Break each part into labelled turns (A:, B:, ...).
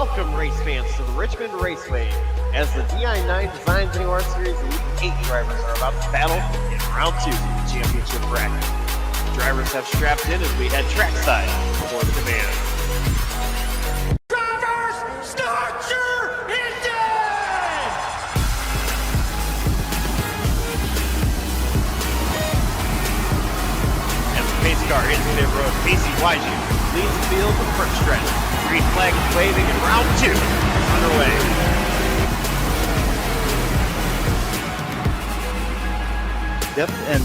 A: Welcome, race fans, to the Richmond Raceway as the Di9 Designs NAOR Series Elite 8 drivers are about to battle in round 2 of the championship bracket. The drivers have strapped in as we head trackside for the command.
B: Drivers, start your engine!
A: As the pace car hits pit road, Casey Wyju leads the field for the first stretch. Green flag is waving and round 2 is underway.
C: Yep, and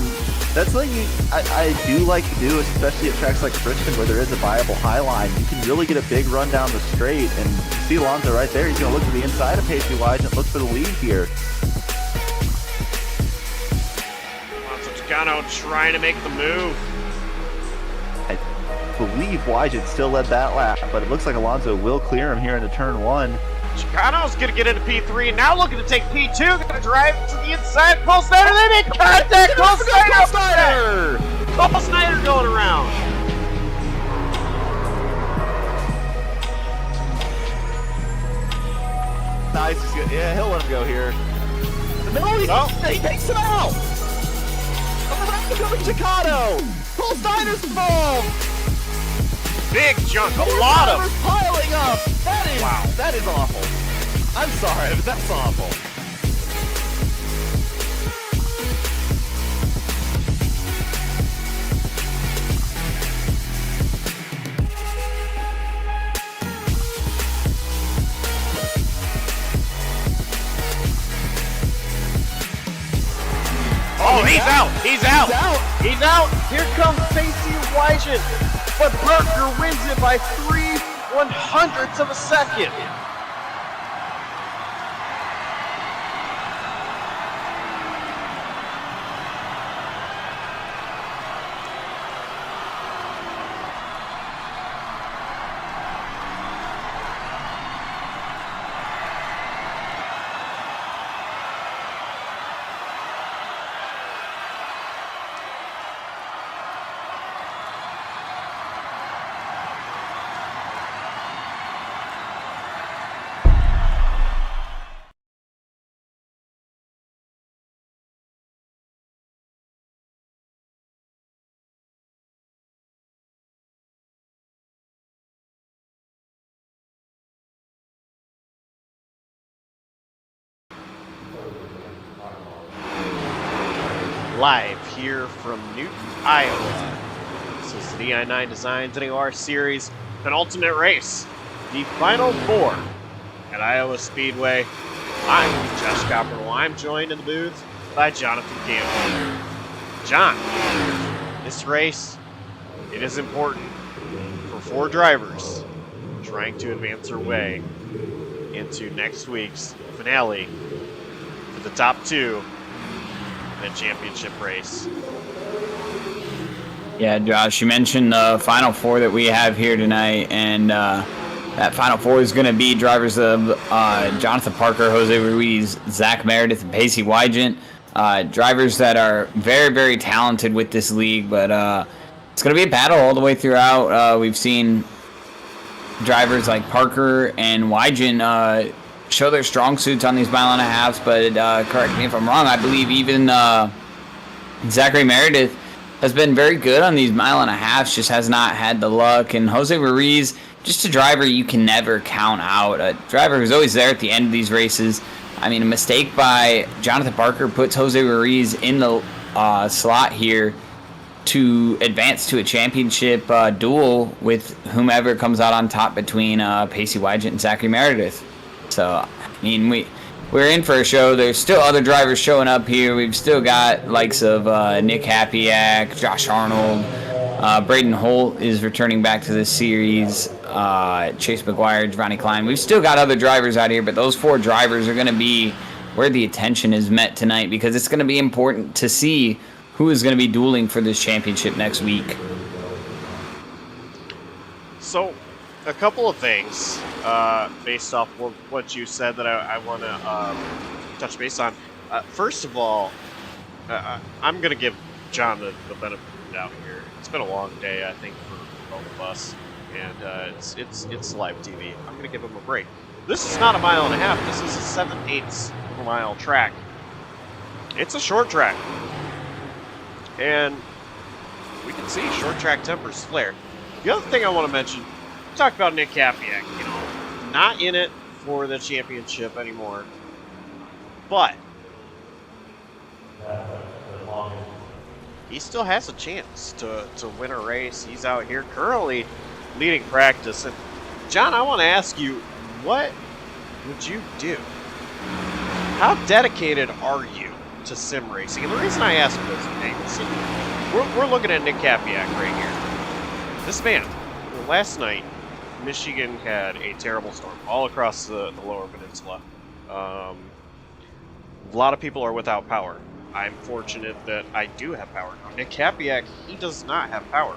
C: that's something I do like to do, especially at tracks like Richmond where there is a viable high line. You can really get a big run down the straight, and you see Alonso right there. He's going to look to the inside of Pacey Wise and look for the lead here.
A: Alonso Chicano trying to make the move.
C: I believe Wyjet still led that lap, but it looks like Alonso will clear him here into turn 1.
A: Chicano's going to get into P3 and now looking to take P2. Going to drive to the inside. Cole Snyder, they make contact. Cole Snyder! Cole Snyder going around.
C: Nice. Yeah, he'll let him go here. No, he takes him out. Around coming Chicano. Cole Snyder's involved.
A: Big chunk, a lot of
C: piling up. That is
A: wow.
C: That is awful. I'm sorry, but that's awful.
A: Oh, he's out. He's out.
C: He's out.
A: He's out. Here comes Pacey Wyjen, but Berger wins it by 3/100ths of a second. Live here from Newton, Iowa. This is the Di9 Designs NAOR Series penultimate race, the final 4 at Iowa Speedway. I'm Josh Copperwell. I'm joined in the booth by Jonathan Campbell. John, this race, it is important for 4 drivers trying to advance their way into next week's finale for the top 2 in a championship race.
D: Yeah, Josh, you mentioned the final 4 that we have here tonight, and that final 4 is going to be drivers of Jonathan Parker, Jose Ruiz, Zach Meredith, and Pacey Wygant. Drivers that are very, very talented with this league, but it's going to be a battle all the way throughout. We've seen drivers like Parker and Wygant show their strong suits on these 1.5 miles, but correct me if I'm wrong, I believe even Zachary Meredith has been very good on these 1.5 miles, just has not had the luck. And Jose Ruiz, just a driver you can never count out, a driver who's always there at the end of these races. I mean, a mistake by Jonathan Parker puts Jose Ruiz in the slot here to advance to a championship duel with whomever comes out on top between Pacey Wygant and Zachary Meredith. So, I mean, we're in for a show. There's still other drivers showing up here. We've still got likes of Nick Hapiak, Josh Arnold, Braden Holt is returning back to this series, Chase McGuire, Giovanni Klein. We've still got other drivers out here, but those 4 drivers are going to be where the attention is met tonight, because it's going to be important to see who is going to be dueling for this championship next week.
A: So, a couple of things based off what you said that I want to touch base on. First of all, I'm going to give John the benefit of the doubt here. It's been a long day, I think, for both of us. and it's live TV. I'm gonna give him a break. This is not a mile and a half. This is a 7/8 mile track. It's a short track, and we can see short track tempers flare. The other thing I want to mention, we talked about Nick Kapiak, you know, not in it for the championship anymore, but he still has a chance to win a race. He's out here currently leading practice. And John, I want to ask you, what would you do? How dedicated are you to sim racing? And the reason I ask this, see, we're looking at Nick Kapiak right here. This man, last night, Michigan had a terrible storm all across the lower peninsula. A lot of people are without power. I'm fortunate that I do have power. Now, Nick Kapiak, he does not have power.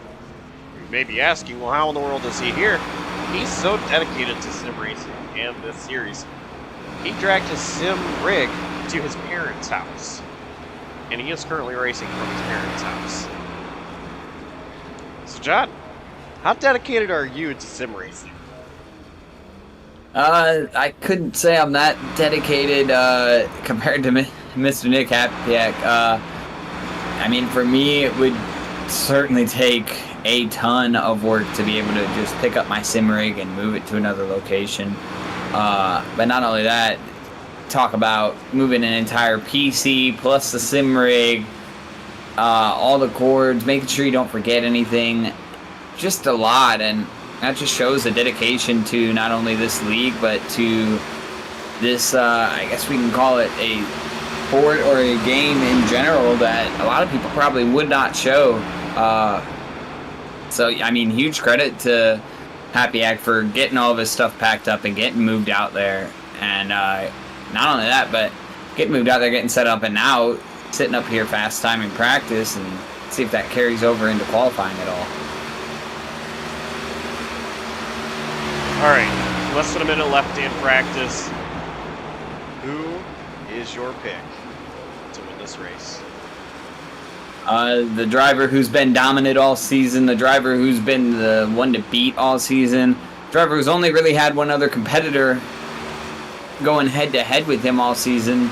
A: You may be asking, well, how in the world is he here? He's so dedicated to sim racing and this series. He dragged his sim rig to his parents' house. And he is currently racing from his parents' house. So, John, how dedicated are you to sim racing?
D: I couldn't say I'm that dedicated compared to Mr. Nick Kapiak. I mean, for me, it would certainly take a ton of work to be able to just pick up my sim rig and move it to another location. But not only that, talk about moving an entire PC plus the sim rig, all the cords, making sure you don't forget anything. Just a lot, and that just shows the dedication to not only this league, but to this, I guess we can call it a sport or a game in general that a lot of people probably would not show. So, I mean, huge credit to Kapiak for getting all of his stuff packed up and getting moved out there. And not only that, but getting moved out there, getting set up, and now sitting up here fast timing practice and see if that carries over into qualifying at all.
A: All right, less than a minute left in practice. Who is your pick to win this race?
D: The driver who's been dominant all season, the driver who's been the one to beat all season, driver who's only really had one other competitor going head-to-head with him all season,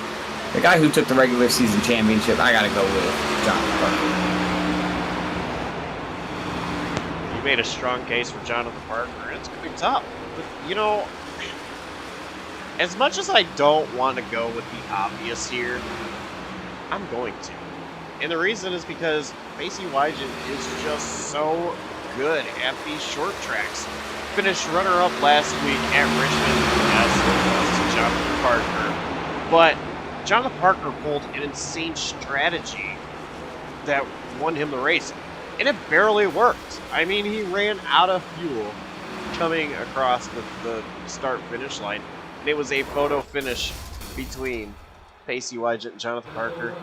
D: the guy who took the regular season championship. I gotta go with Jonathan Parker.
A: You made a strong case for Jonathan Parker, and it's going to be tough. But, you know, as much as I don't want to go with the obvious here, I'm going to. And the reason is because Pacey Wygant is just so good at these short tracks. Finished runner-up last week at Richmond, as it was to Jonathan Parker. But Jonathan Parker pulled an insane strategy that won him the race. And it barely worked. I mean, he ran out of fuel coming across the start-finish line. And it was a photo finish between Pacey Wygant and Jonathan Parker.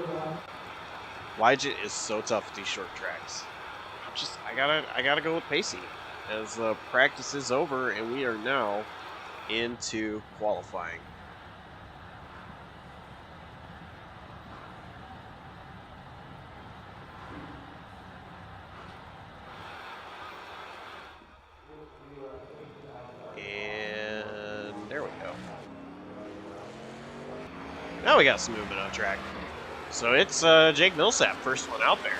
A: Wygant is so tough at these short tracks. I gotta go with Pacey as practice is over and we are now into qualifying. And there we go. Now we got some movement on track. So it's Jake Millsap, first one out there.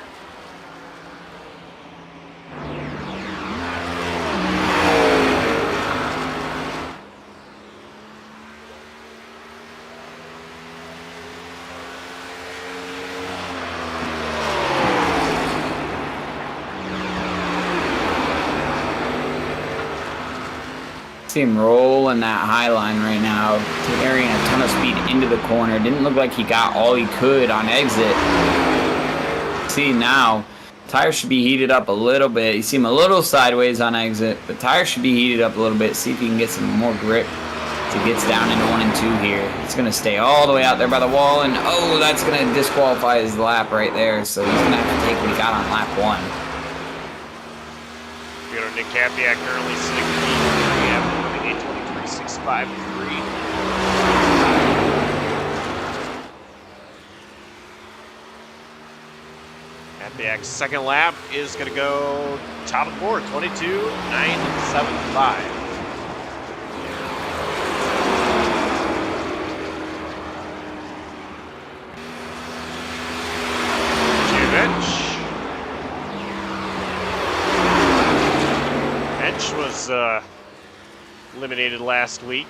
D: See him rolling that high line right now, carrying a ton of speed into the corner. Didn't look like he got all he could on exit. See now, tires should be heated up a little bit. You see him a little sideways on exit, but tires should be heated up a little bit. See if he can get some more grip as he gets down into 1 and 2 here. It's going to stay all the way out there by the wall, and oh, that's going to disqualify his lap right there. So he's going to have to take what he got on lap 1.
A: You know, Nick Kapiak currently sitting in P3 after running a 23.653. Capiak's second lap is going to go top of the board, 22.975. Bench was eliminated last week.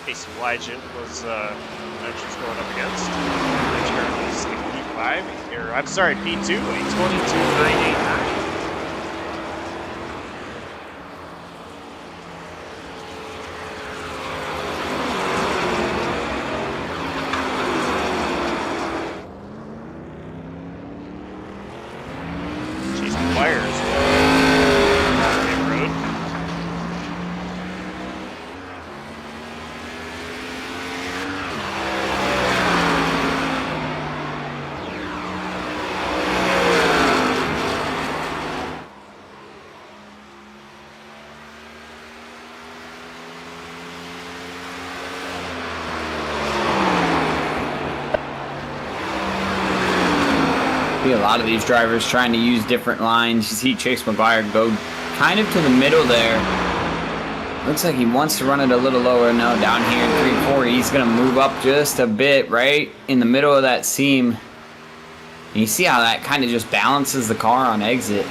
A: Casey Wygent was Bench was going up against. Bench currently is in P5, or I'm sorry, P2, a 22.989.
D: A lot of these drivers trying to use different lines. You see Chase McGuire go kind of to the middle there. Looks like he wants to run it a little lower. No, down here in 3-4, he's going to move up just a bit right in the middle of that seam. And you see how that kind of just balances the car on exit.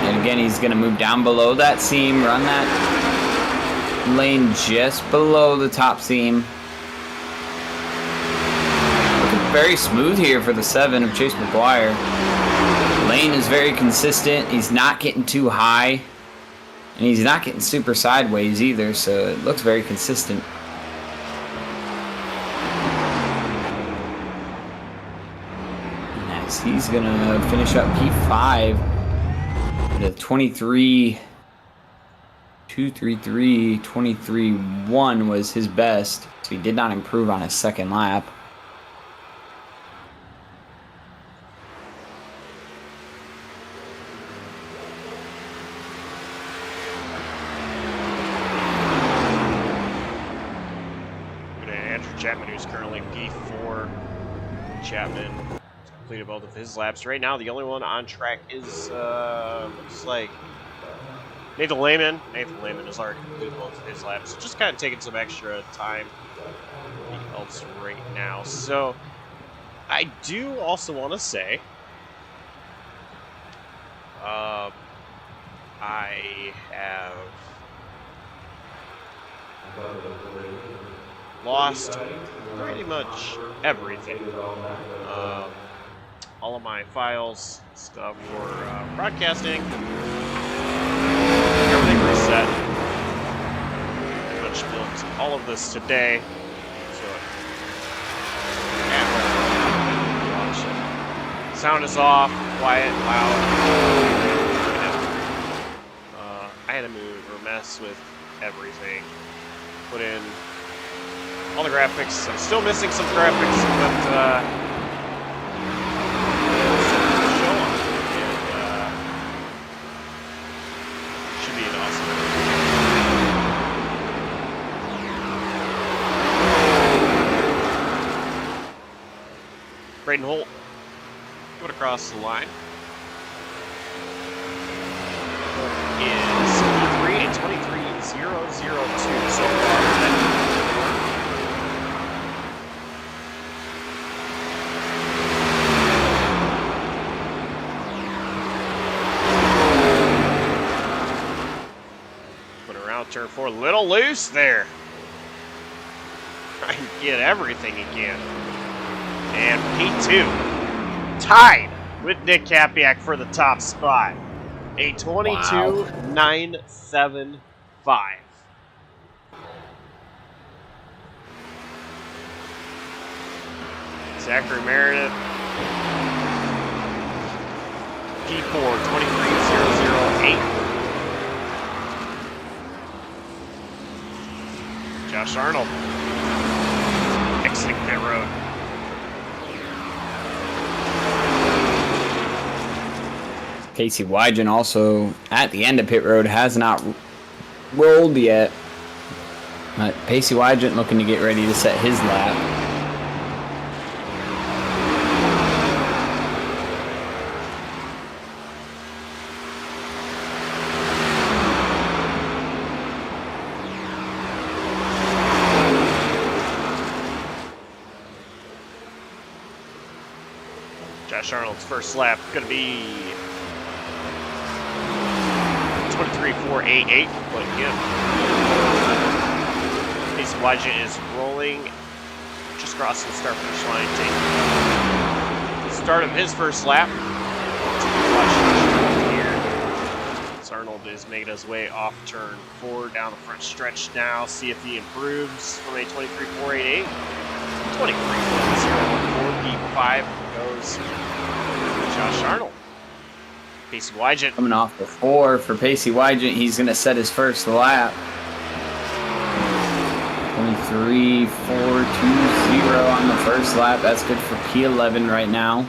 D: And again, he's going to move down below that seam, run that lane just below the top seam. Very smooth here for the 7 of Chase McGuire. Lane is very consistent. He's not getting too high. And he's not getting super sideways either, so it looks very consistent. Nice. He's going to finish up P5 at a 23.233. 23.1 was his best, so he did not improve on his second lap.
A: Chapman, who's currently P4. Chapman has completed both of his laps. Right now, the only one on track is, looks like Nathan Lehman. Nathan Lehman has already completed both of his laps. So just kind of taking some extra time else right now. So I do also want to say, I have lost pretty much everything. All of my files, stuff for broadcasting, everything reset. Pretty much built all of this today. So, sound is off, quiet, loud. I had to move or mess with everything. Put in all the graphics. I'm still missing some graphics, but show them. And should be an awesome. Braden Holt going across the line. Is 3 and 23.002 so far. Turn 4, little loose there. Try and get everything he can. And P2 tied with Nick Capiak for the top spot. A 22.975. Zachary Meredith. P4 23.008. Josh Arnold exiting pit road.
D: Casey Wygent also at the end of pit road has not rolled yet. But Casey Wygent looking to get ready to set his lap.
A: Josh Arnold's first lap going to be 23.488, but again, Casey Wygent is rolling, just crossing the start-finish line, taking the start of his first lap. Arnold is making his way off turn 4 down the front stretch now. See if he improves from a 23.488. 23.014 P5 goes Josh Arnold. Pacey Wygent
D: coming off the 4 for Pacey Wygent. He's going to set his first lap. 23.420 on the first lap. That's good for P11 right now.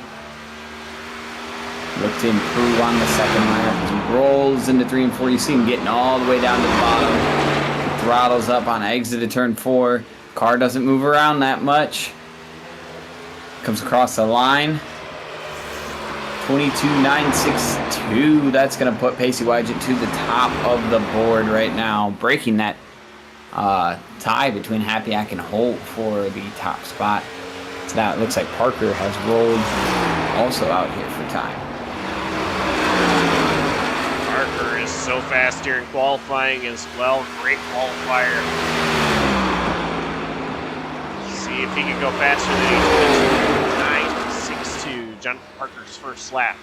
D: Look to improve on the second lap. He rolls into 3 and 4. You see him getting all the way down to the bottom. Throttles up on exit of turn 4. Car doesn't move around that much. Comes across the line. 22.962. That's going to put Pacey Wygent to the top of the board right now, breaking that tie between Happyack and Holt for the top spot. So now it looks like Parker has rolled also out here for time.
A: Parker is so fast during qualifying as well. Great qualifier. See if he can go faster than 9.62. Jonathan Parker's first lap.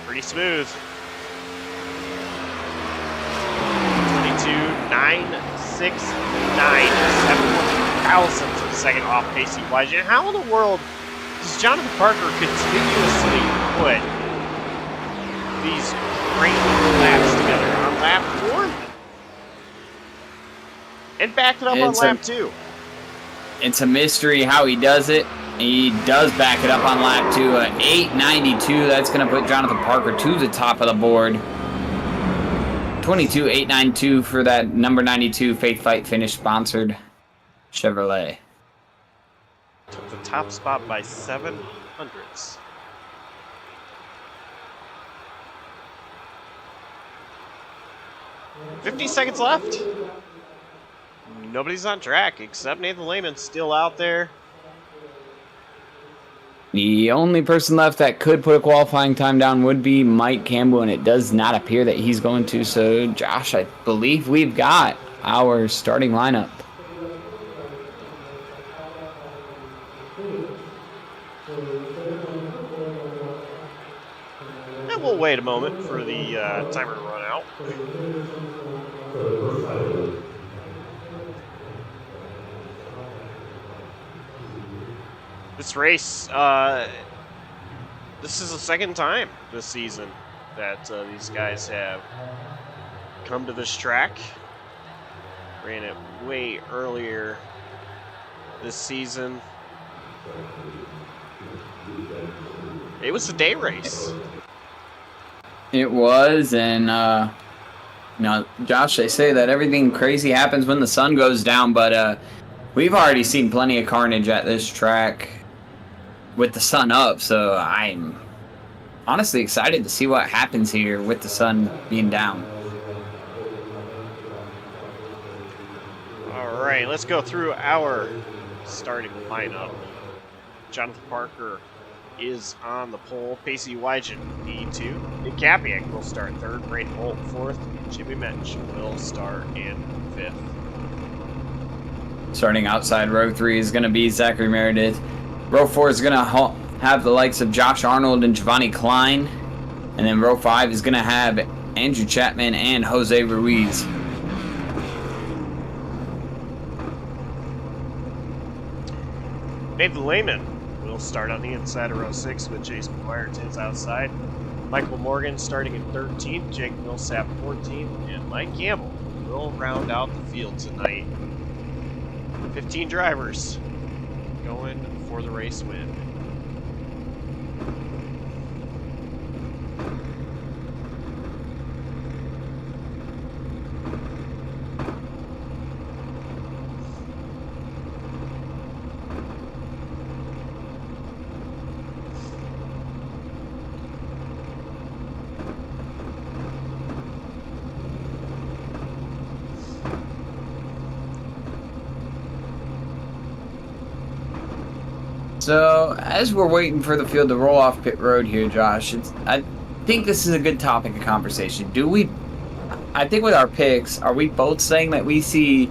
A: Pretty smooth. 22.969. 7 thousandths of a second off Pacey Wygent. How in the world does Jonathan Parker continuously put these great laps together on lap 1 and back it up on lap 2?
D: It's a mystery how he does it. He does back it up on lap 2. 8.92. That's going to put Jonathan Parker to the top of the board. 22.892 for that number 92 Faith Fight finish sponsored Chevrolet.
A: Took the top spot by 7 hundredths. $50 seconds left. Nobody's on track except Nathan Lehman still out there.
D: The only person left that could put a qualifying time down would be Mike Campbell, and it does not appear that he's going to. So, Josh, I believe we've got our starting lineup.
A: And we'll wait a moment for the timer to run out. This race, this is the second time this season that these guys have come to this track. Ran it way earlier this season. It was a day race.
D: It was, and Josh, they say that everything crazy happens when the sun goes down, but we've already seen plenty of carnage at this track with the sun up, so I'm honestly excited to see what happens here with the sun being down.
A: All right, let's go through our starting lineup. Jonathan Parker is on the pole. Pacey Wygent, P2. Nick Capiak will start third. Braden Holt, fourth. Jimmy Mensch will start in fifth.
D: Starting outside row 3 is going to be Zachary Meredith. Row 4 is going to have the likes of Josh Arnold and Giovanni Klein. And then row 5 is going to have Andrew Chapman and Jose Ruiz.
A: Nathan Lehman will start on the inside of row 6 with Jason McGuire to his outside. Michael Morgan starting in 13th, Jake Millsap 14th, and Mike Campbell will round out the field tonight. 15 drivers going for the race win.
D: So, as we're waiting for the field to roll off pit road here, Josh, I think this is a good topic of conversation. I think with our picks, are we both saying that we see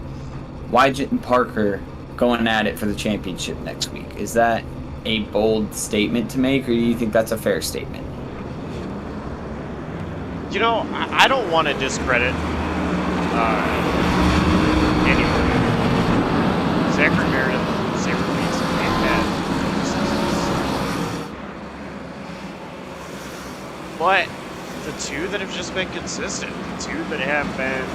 D: Wygent and Parker going at it for the championship next week? Is that a bold statement to make, or do you think that's a fair statement?
A: You know, I don't want to discredit anyone. Zachary Meredith, Sam Ruiz, they've had seasons. But the two that have just been consistent, the two that have been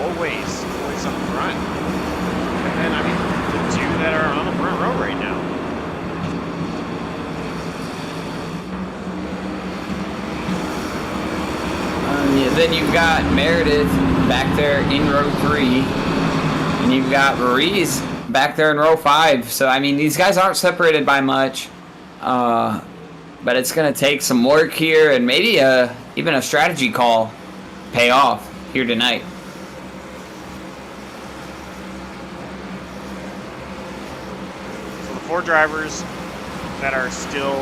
A: always up front, and then, I mean, the two that are on the front row right now.
D: Then you've got Meredith back there in row 3, and you've got Ruiz back there in row 5. So, I mean, these guys aren't separated by much, but it's going to take some work here and maybe even a strategy call pay off here tonight.
A: So the 4 drivers that are still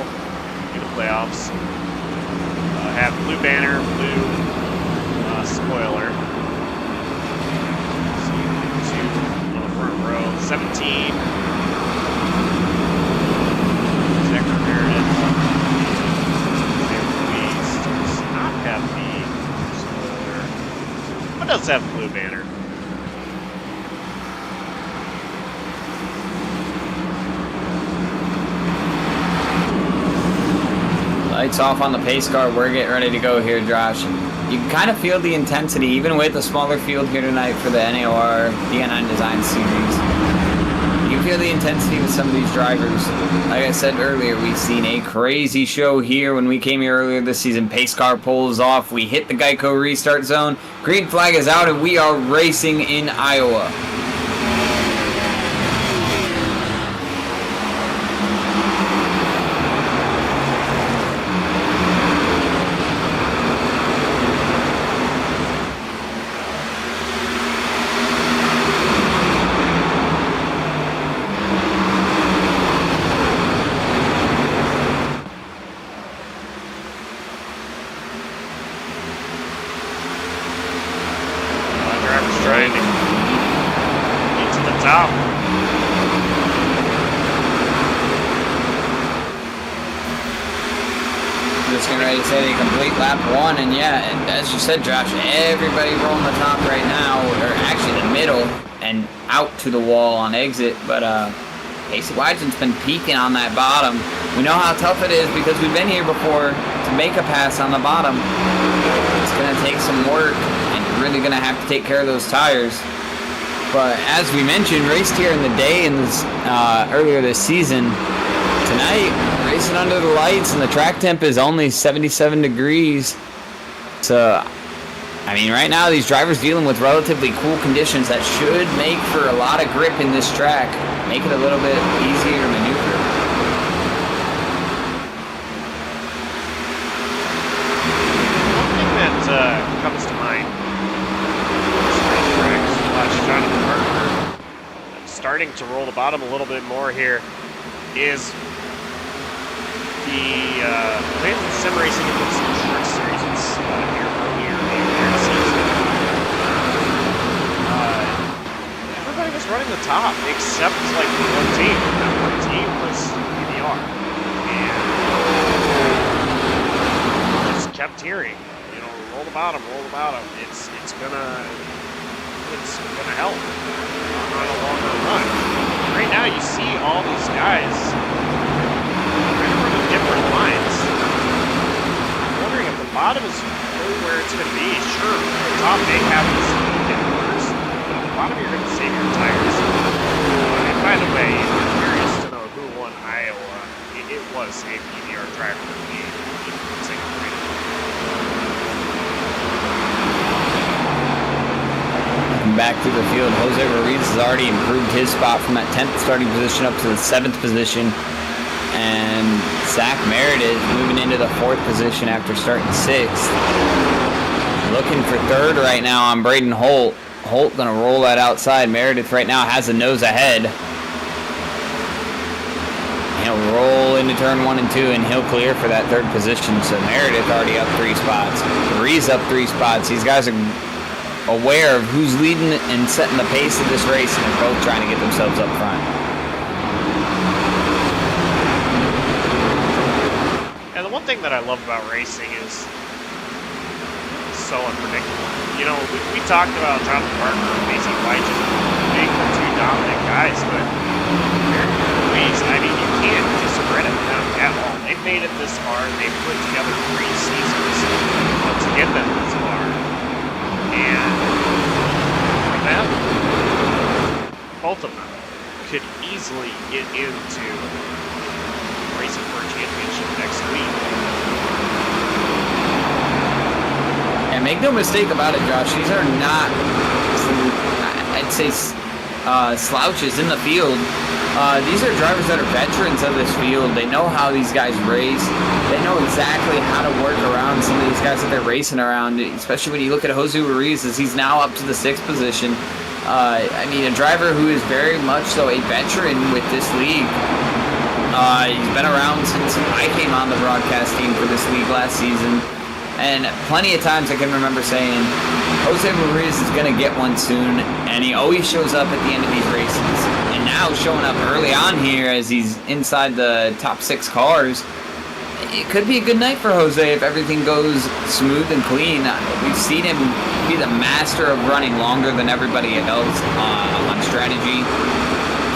A: in the playoffs have blue banner, blue spoiler. See, 2 on the front row. 17. Zachary Meredith. Sam Ruiz does not have the spoiler, but does have blue banner.
D: Lights off on the pace car. We're getting ready to go here, Josh. You can kind of feel the intensity, even with the smaller field here tonight for the NAOR Di9 Design Series. You feel the intensity with some of these drivers. Like I said earlier, we've seen a crazy show here when we came here earlier this season. Pace car pulls off. We hit the Geico restart zone. Green flag is out, and we are racing in Iowa.
A: Trying to get to the top.
D: Just getting ready to say the complete lap 1, and yeah, and as you said, Josh, everybody rolling the top right now, or actually the middle, and out to the wall on exit, but Casey Wygent's been peaking on that bottom. We know how tough it is because we've been here before to make a pass on the bottom. It's going to take some work, and you're really going to have to take care of those tires. But as we mentioned, raced here in the day in this, earlier this season. Tonight, racing under the lights, and the track temp is only 77 degrees. So, I mean, right now these drivers dealing with relatively cool conditions that should make for a lot of grip in this track, make it a little bit easier to maneuver.
A: One thing that comes to mind, watch Jonathan Parker starting to roll the bottom a little bit more here, is the plans of sim racing in this short series here earlier in the season. Everybody was running the top except like one team. That one team was NAOR, and just kept hearing, roll the bottom, roll the bottom. It's gonna help on a longer run. Right now, you see all these guys different lines. I'm wondering if the bottom is really where it's going to be. Sure, the top may have the speed and orders, but at the bottom you're going to save your tires. And by the way, if you're curious to know who won Iowa, it was a PBR driver in the single race.
D: Back to the field, Jose Ruiz has already improved his spot from that 10th starting position up to the 7th position. And Zach Meredith moving into the 4th position after starting 6th. Looking for 3rd right now on Braden Holt. Holt going to roll that outside. Meredith right now has the nose ahead. he'll roll into turn 1 and 2, and he'll clear for that 3rd position. So Meredith already up 3 spots. Marie's up 3 spots. These guys are aware of who's leading and setting the pace of this race, and they're both trying to get themselves up front.
A: And the one thing that I love about racing is it's so unpredictable. You know, we talked about Jonathan Parker and Macy Wygen being the 2 dominant guys, but Louise, I mean, you can't discredit them at all. They've made it this far, and they've put together 3 seasons to get them this far. And for them, both of them could easily get into racing for a championship next week.
D: And make no mistake about it, Josh, these are not, I'd say, slouches in the field. These are drivers that are veterans of this field. They know how these guys race. They know exactly how to work around some of these guys that they're racing around, especially when you look at Jose Ruiz, as he's now up to the 6th position. I mean, a driver who is very much so a veteran with this league. He's been around since I came on the broadcast team for this league last season. And plenty of times I can remember saying, Jose Ruiz is going to get one soon, and he always shows up at the end of these races. And now showing up early on here as he's inside the top 6 cars, it could be a good night for Jose if everything goes smooth and clean. We've seen him be the master of running longer than everybody else on strategy.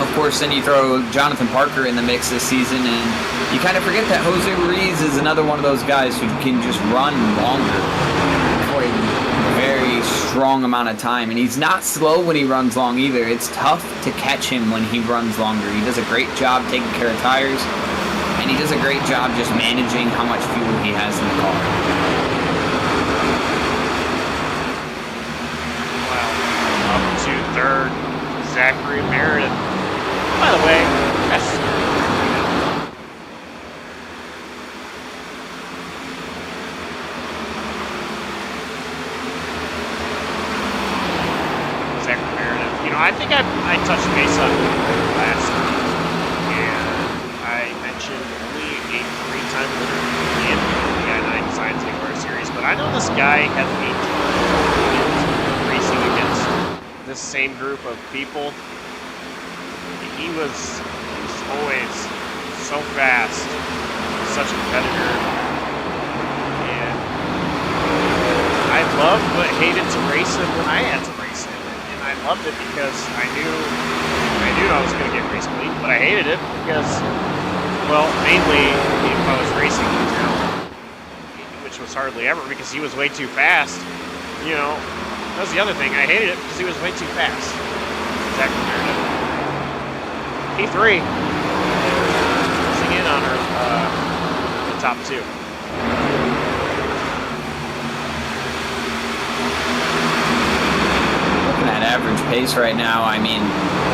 D: Of course, then you throw Jonathan Parker in the mix this season, and you kind of forget that Jose Ruiz is another one of those guys who can just run longer for a very strong amount of time. And he's not slow when he runs long either. It's tough to catch him when he runs longer. He does a great job taking care of tires, and he does a great job just managing how much fuel he has in the car.
A: Wow. Up to 3rd, Zachary Meredith. By the way, that's Zachary Meredith. You know, I think I touched base on him last week, and I mentioned only a 3-time winner in the Di9 Designs NAOR series, but I know this guy has 18 racing against this same group of people. He was always so fast, such a competitor, and I loved but hated to race him when I had to race him, and I loved it because I knew I was going to get race clean, but I hated it because, well, mainly if I was racing him, which was hardly ever because he was way too fast. You know, that was the other thing. I hated it because he was way too fast. Exactly. P3 closing in on her the top 2.
D: Looking at average pace right now, I mean,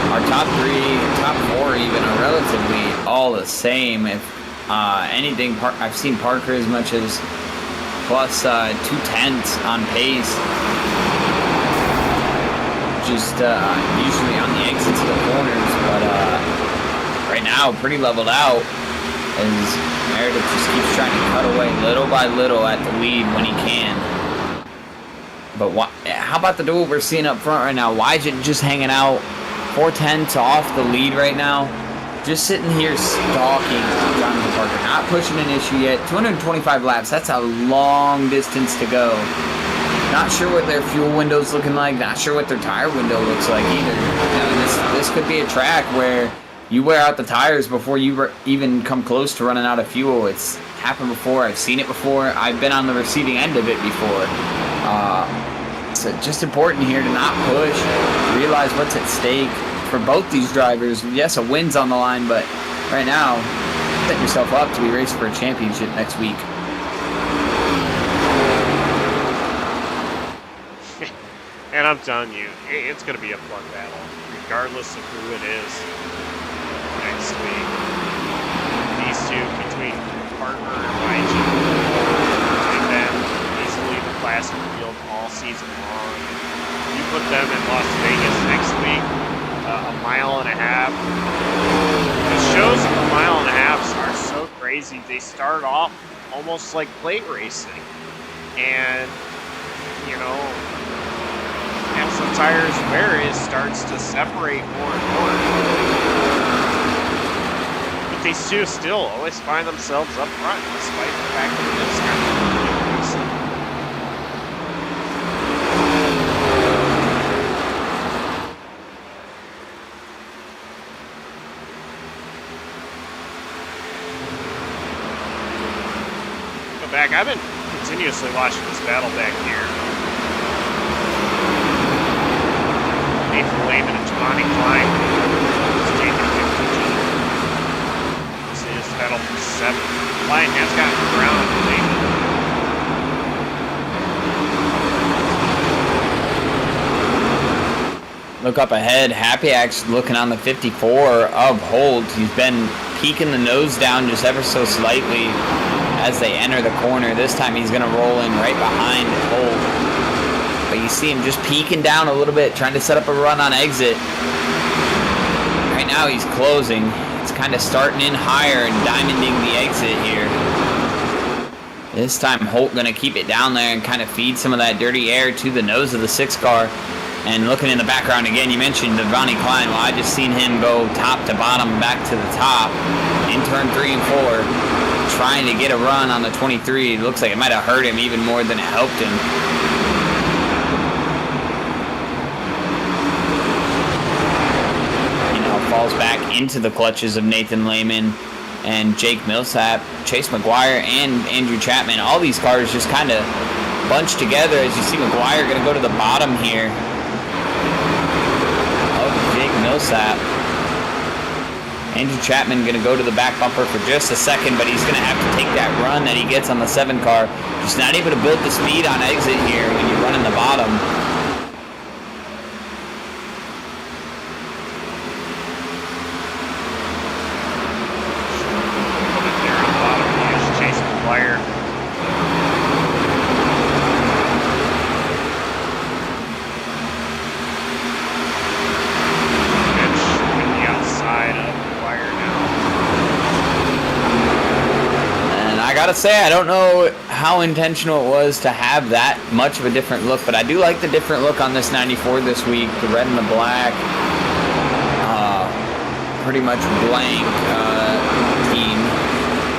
D: our top 3, top 4 even are relatively all the same. If anything, I've seen Parker as much as plus 2/10 on pace. Just usually on the exits of the corners, but right now pretty leveled out as Meredith just keeps trying to cut away little by little at the lead when he can. But how about the duel we're seeing up front right now? Wygen just hanging out, 4/10 off the lead right now, just sitting here stalking Jonathan Parker, not pushing an issue yet. 225 laps, that's a long distance to go. Not sure what their fuel window's looking like. Not sure what their tire window looks like either. You know, this could be a track where you wear out the tires before you even come close to running out of fuel. It's happened before. I've seen it before. I've been on the receiving end of it before. It's just important here to not push, realize what's at stake for both these drivers. Yes, a win's on the line, but right now, set yourself up to be racing for a championship next week.
A: And I'm telling you, it's going to be a fun battle, regardless of who it is next week. These two, between Parker and Wygen, they've been easily the class of the field all season long. You put them in Las Vegas next week, a mile and a half. It shows a mile and a half crazy. They start off almost like plate racing. And, you know, as the tires wear, it starts to separate more and more. But they still always find themselves up front, despite the fact that it is kind of racing. Go back. I've been continuously watching this battle back here. Nathan Lehman and Giovanni Klein just taking 15. This is battle for 7. Klein has gotten around Lehman.
D: Look up ahead. Happy Axe looking on the 54 of Holt. He's been peeking the nose down just ever so slightly as they enter the corner. This time he's going to roll in right behind Holt. But you see him just peeking down a little bit, trying to set up a run on exit. Right now he's closing. It's kind of starting in higher and diamonding the exit here. This time Holt going to keep it down there and kind of feed some of that dirty air to the nose of the 6 car. And looking in the background again, you mentioned Giovanni Klein. Well, I just seen him go top to bottom, back to the top in turn 3 and 4, trying to get a run on the 23. It looks like it might have hurt him even more than it helped him. He now falls back into the clutches of Nathan Lehman and Jake Millsap, Chase McGuire, and Andrew Chapman. All these cars just kind of bunched together as you see McGuire going to go to the bottom here. Millsap. Andrew Chapman going to go to the back bumper for just a second, but he's going to have to take that run that he gets on the 7 car. Just not able to build the speed on exit here when you run in the bottom.
A: There on the bottom, here's Chase McGuire.
D: I gotta say, I don't know how intentional it was to have that much of a different look, but I do like the different look on this 94 this week. The red and the black, pretty much blank team.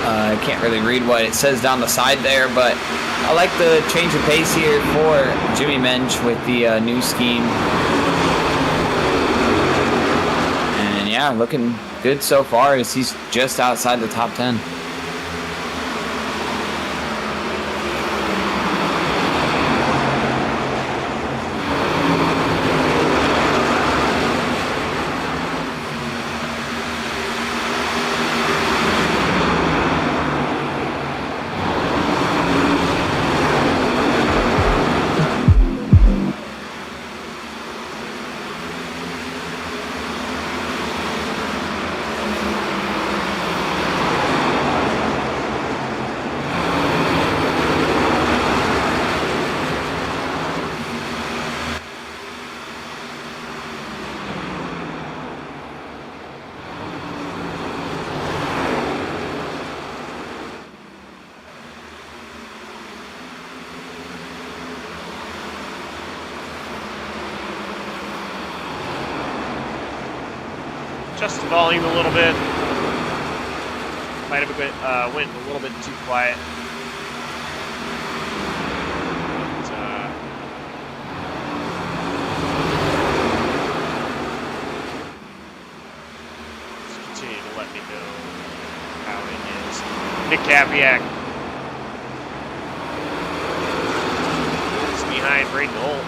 D: I can't really read what it says down the side there, but I like the change of pace here for Jimmy Mensch with the new scheme. And yeah, looking good so far as he's just outside the top 10.
A: Adjust the volume a little bit. Might have went a little bit too quiet. But, just continue to let me know how it is. Nick Capiak is behind Braden Holt.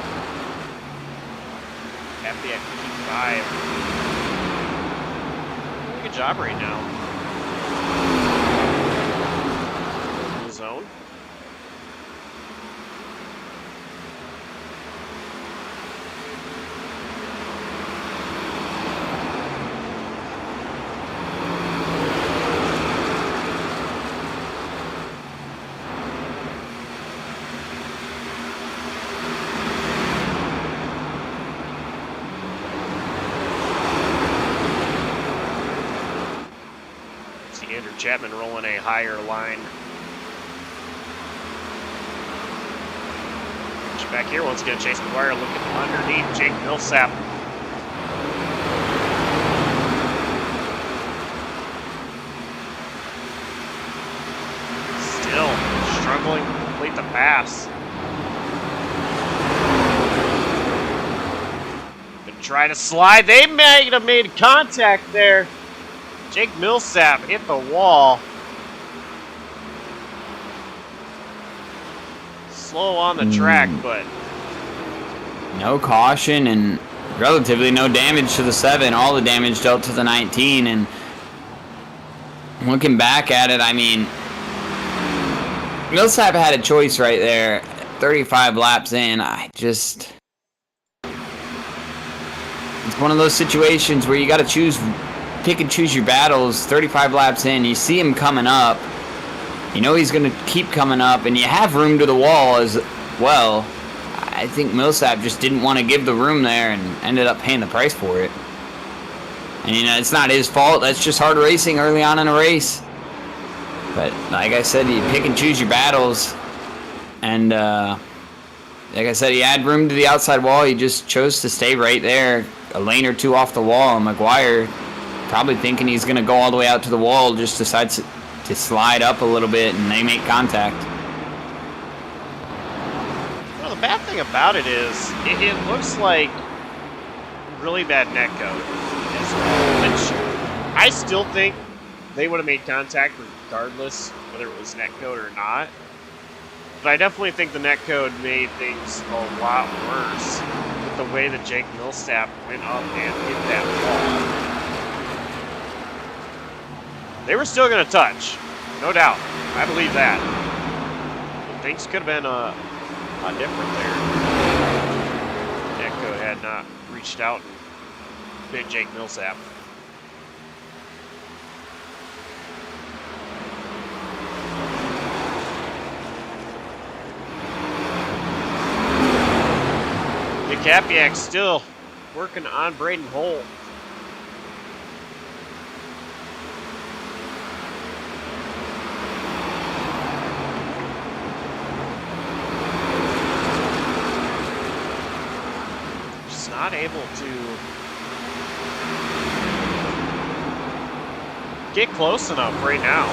A: Capiak 55. Good job right now. In the zone. Andrew Chapman rolling a higher line. Back here, once again, Chase McGuire looking underneath Jake Millsap. Still struggling to complete the pass. Gonna try to slide. They might have made contact there. Jake Millsap hit the wall. Slow on the track, but
D: no caution and relatively no damage to the 7. All the damage dealt to the 19. And looking back at it, I mean, Millsap had a choice right there. 35 laps in, it's one of those situations where you got to pick and choose your battles. 35 laps in, you see him coming up. You know he's going to keep coming up, and you have room to the wall as well. I think Millsap just didn't want to give the room there and ended up paying the price for it. And, you know, it's not his fault. That's just hard racing early on in a race. But, like I said, you pick and choose your battles. And, like I said, he had room to the outside wall. He just chose to stay right there, a lane or two off the wall. And McGuire, probably thinking he's going to go all the way out to the wall, just decides to slide up a little bit, and they make contact.
A: Well, the bad thing about it is it looks like really bad netcode, which I still think they would have made contact regardless whether it was netcode or not. But I definitely think the netcode made things a lot worse with the way that Jake Millsap went up and hit that wall. They were still going to touch, no doubt. I believe that. But things could have been a lot different there. Netcode had not reached out and bit Jake Millsap. Nick Capiak still working on Braden Holt. Not able to get close enough right now.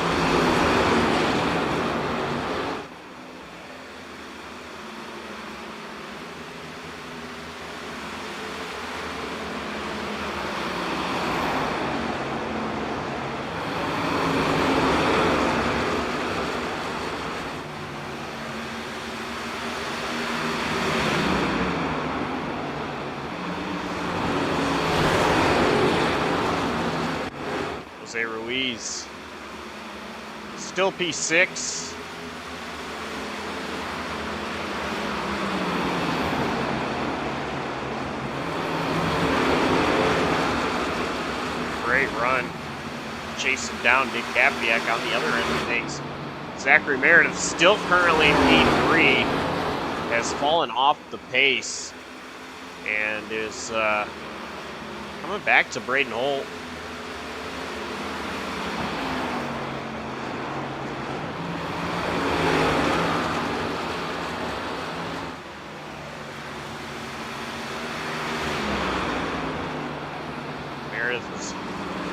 A: Ruiz still P6. Great run, chasing down Nick Capiak on the other end of things. Zachary Meredith still currently in P3, has fallen off the pace and is coming back to Braden Holt.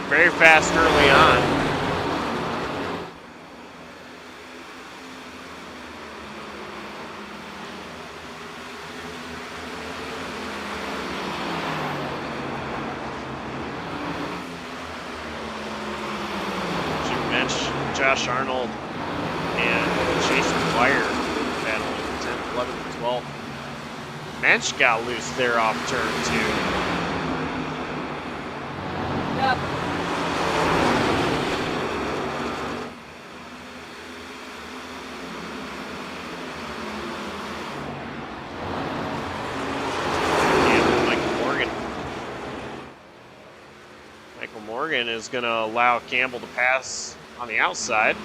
A: Very fast early on. Jim Mensch, Josh Arnold, and Chase McGuire battling 10th, 11th, 12th. Mensch got loose there off turn 2. Yep. Morgan is going to allow Campbell to pass on the outside.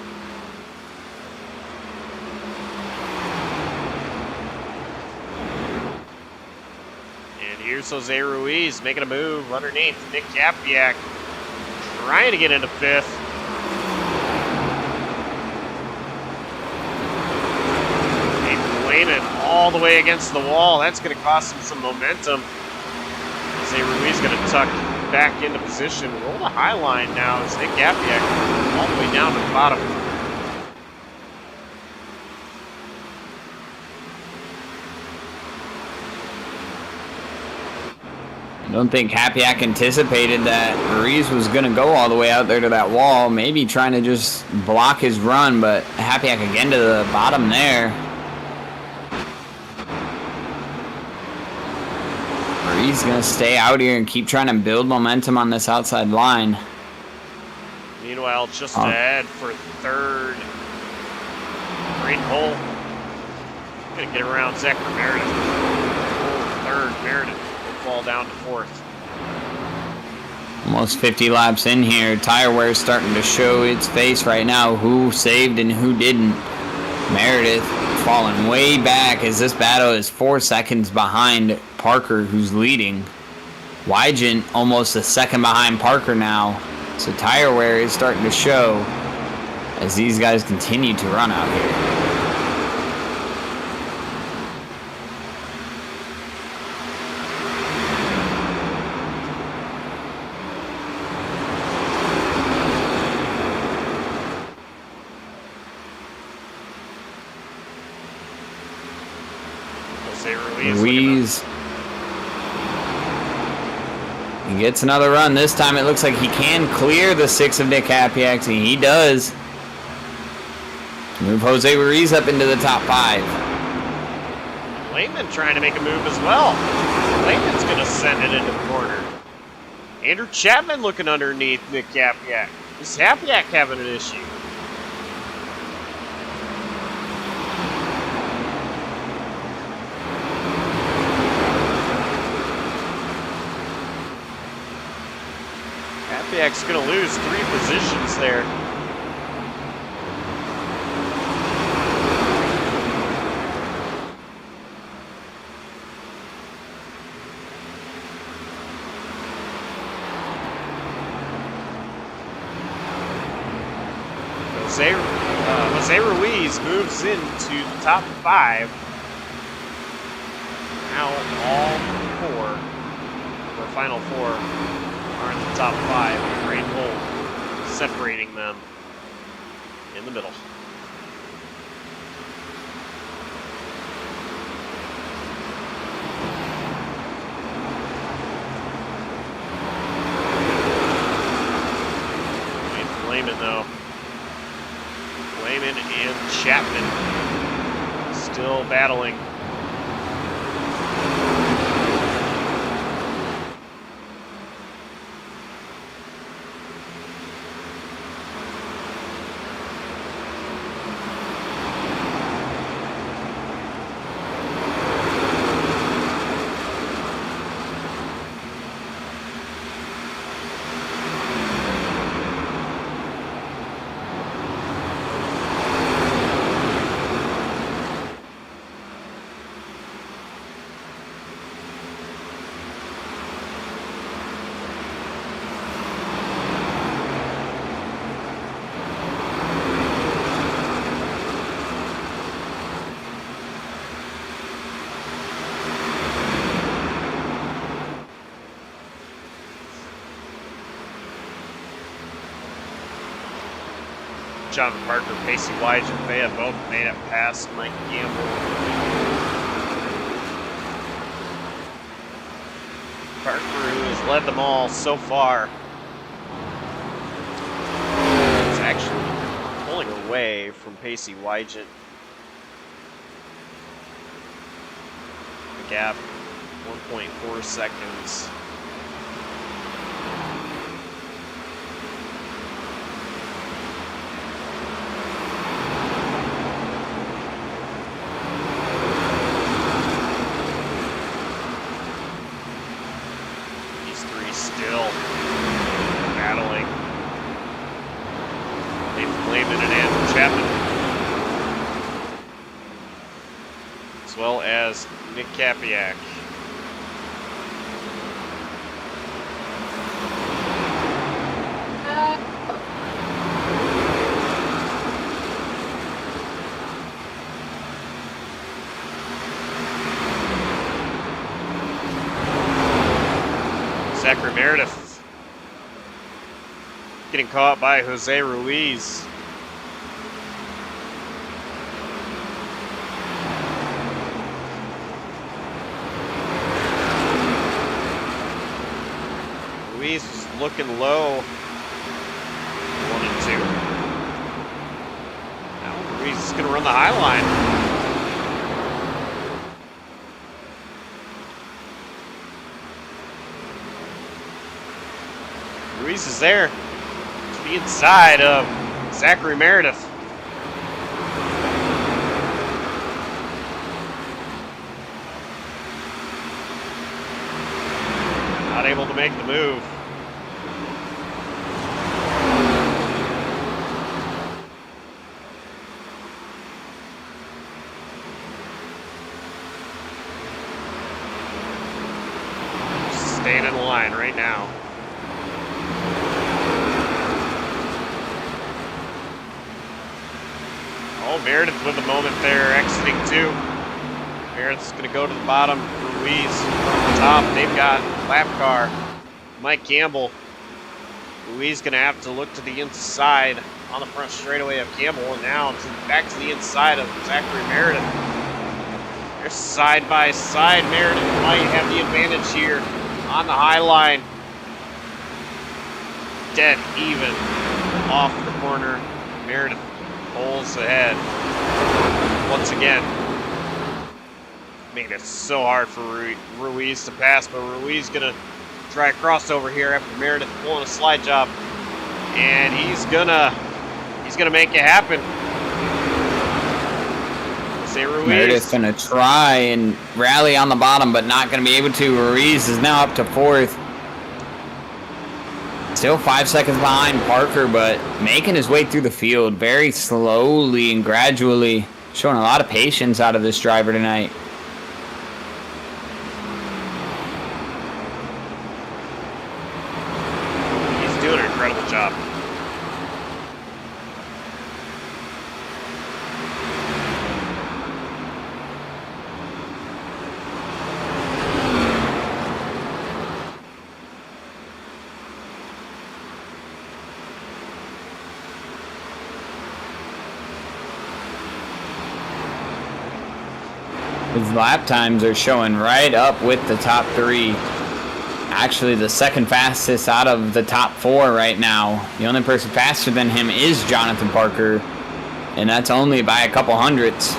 A: And here's Jose Ruiz making a move underneath Nick Capiak, trying to get into 5th. the way against the wall. That's going to cost him some momentum. Jose Ruiz going to tuck back into position. Roll the high line now as Nick Gapiak all the way down to the bottom.
D: I don't think Hapiak anticipated that Ruiz was going to go all the way out there to that wall, maybe trying to just block his run, but Hapiak again to the bottom there. Ruiz going to stay out here and keep trying to build momentum on this outside line.
A: Meanwhile, just ahead for third, Great Hole. Going to get around Zachary Meredith. Third, Meredith. Fall down to fourth.
D: Almost 50 laps in here. Tire wear is starting to show its face right now. Who saved and who didn't. Meredith falling way back as this battle is 4 seconds behind Parker, who's leading. Wygant almost a second behind Parker now. So tire wear is starting to show as these guys continue to run out here. Ruiz. He gets another run. This time it looks like he can clear the 6 of Nick Hapiak, and he does. Move Jose Ruiz up into the top 5.
A: Lehman trying to make a move as well. Lehman's going to send it into the corner. Andrew Chapman looking underneath Nick Hapiak. Is Hapiak having an issue? Hapiak's going to lose 3 positions there. Jose Ruiz moves into the top 5. Now all 4, or final 4, are in the top 5. Great hole separating them in the middle. Lehman though. Lehman and Chapman still battling. John Parker, Pacey Wygant, they have both made it past Mike Gamble. Parker, who has led them all so far, is actually pulling away from Pacey Wygant. The gap, 1.4 seconds. Still battling. Nathan Lehman and Andrew Chapman, as well as Nick Hapiak. Zachary Meredith getting caught by Jose Ruiz. Ruiz is looking low. 1 and 2. Now Ruiz is going to run the high line. Ruiz is there to the inside of Zachary Meredith. Not able to make the move. Staying in the line right now. Oh, Meredith with a moment there, exiting too. Meredith's going to go to the bottom. Ruiz from the top. They've got lap car. Mike Campbell. Ruiz going to have to look to the inside on the front straightaway of Campbell, and now back to the inside of Zachary Meredith. They're side by side. Meredith might have the advantage here on the high line. Dead even off the corner. Meredith pulls ahead once again. Making it so hard for Ruiz to pass, but Ruiz gonna try a crossover here after Meredith pulling a slide job, and he's gonna make it happen. Say Ruiz.
D: Meredith's gonna try and rally on the bottom, but not gonna be able to. Ruiz is now up to 4th. Still 5 seconds behind Parker, but making his way through the field very slowly and gradually, showing a lot of patience out of this driver tonight.
A: He's doing an incredible job.
D: His lap times are showing right up with the top 3. Actually, the second fastest out of the top 4 right now. The only person faster than him is Jonathan Parker, and that's only by a couple hundredths.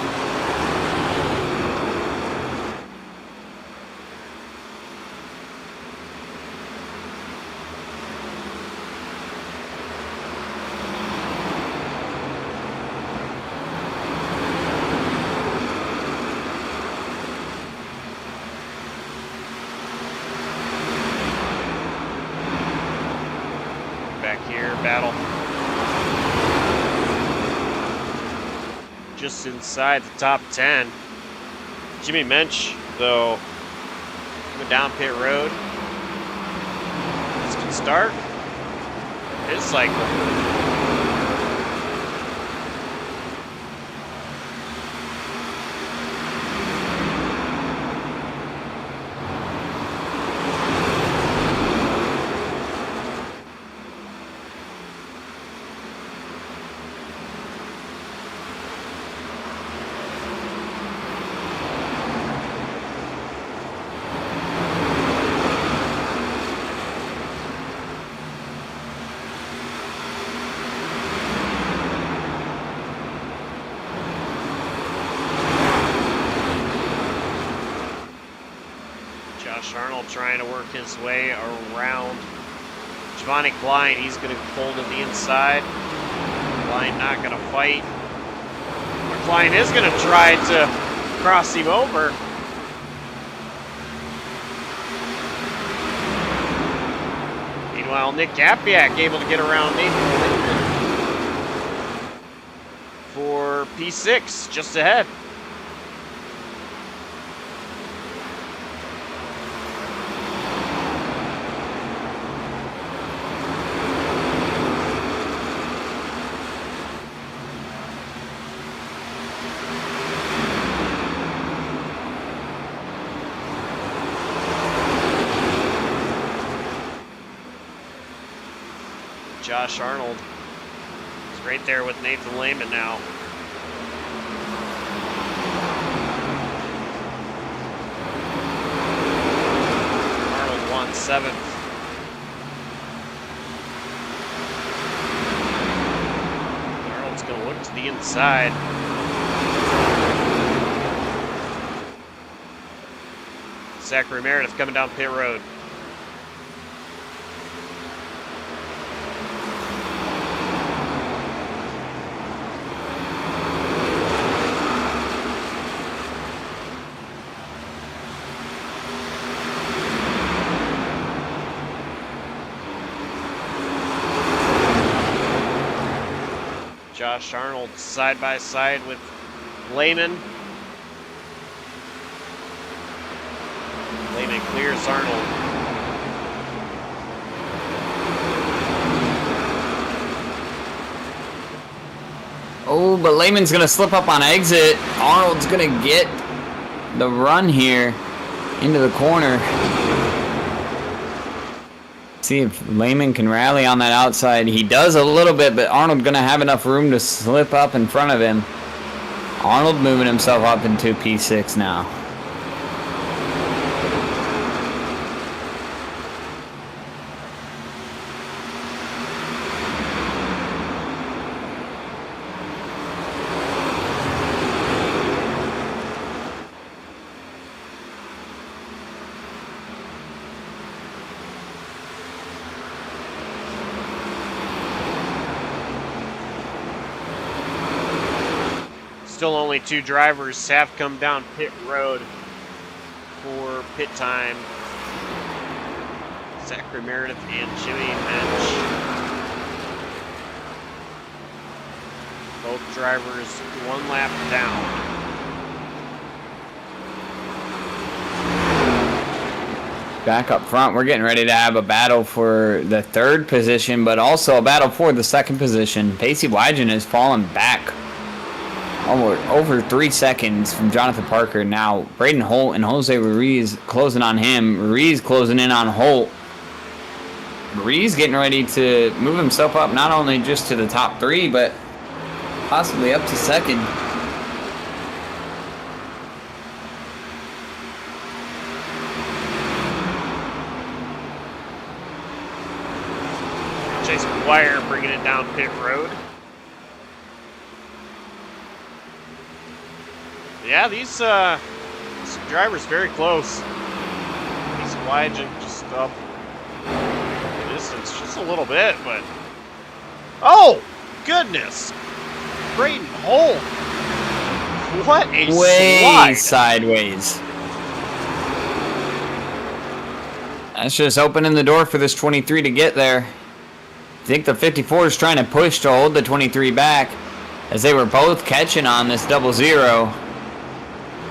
A: Battle. Just inside the top 10. Jimmy Mensch, though, coming down pit road. This can start his cycle. Arnold trying to work his way around Giovanni Klein. He's going to pull to the inside. Klein not going to fight. Klein is going to try to cross him over. Meanwhile, Nick Kapiak able to get around Nathan Linden for P6 just ahead. Josh Arnold is right there with Nathan Lehman now. Arnold won 7th. Arnold's going to look to the inside. Zachary Meredith coming down pit road. Josh Arnold side by side with Lehman. Lehman clears Arnold.
D: Oh, but Lehman's going to slip up on exit. Arnold's going to get the run here into the corner. See if Lehman can rally on that outside. He does a little bit, but Arnold going to have enough room to slip up in front of him. Arnold moving himself up into P6 now.
A: Still only 2 drivers have come down pit road for pit time. Zachary Meredith and Jimmy Mensch. Both drivers 1 lap down.
D: Back up front, we're getting ready to have a battle for the 3rd position, but also a battle for the 2nd position. Pacey Wygen has fallen back over 3 seconds from Jonathan Parker. Now Braden Holt and Jose Ruiz closing on him. Ruiz closing in on Holt. Ruiz getting ready to move himself up not only just to the top 3, but possibly up to 2nd.
A: Chase McGuire bringing it down pit road. Yeah, these drivers very close. He's Wygen just up the distance just a little bit, but oh goodness, Braden Holt! What a
D: Way
A: slide!
D: Sideways. That's just opening the door for this 23 to get there. I think the 54 is trying to push to hold the 23 back as they were both catching on this 00.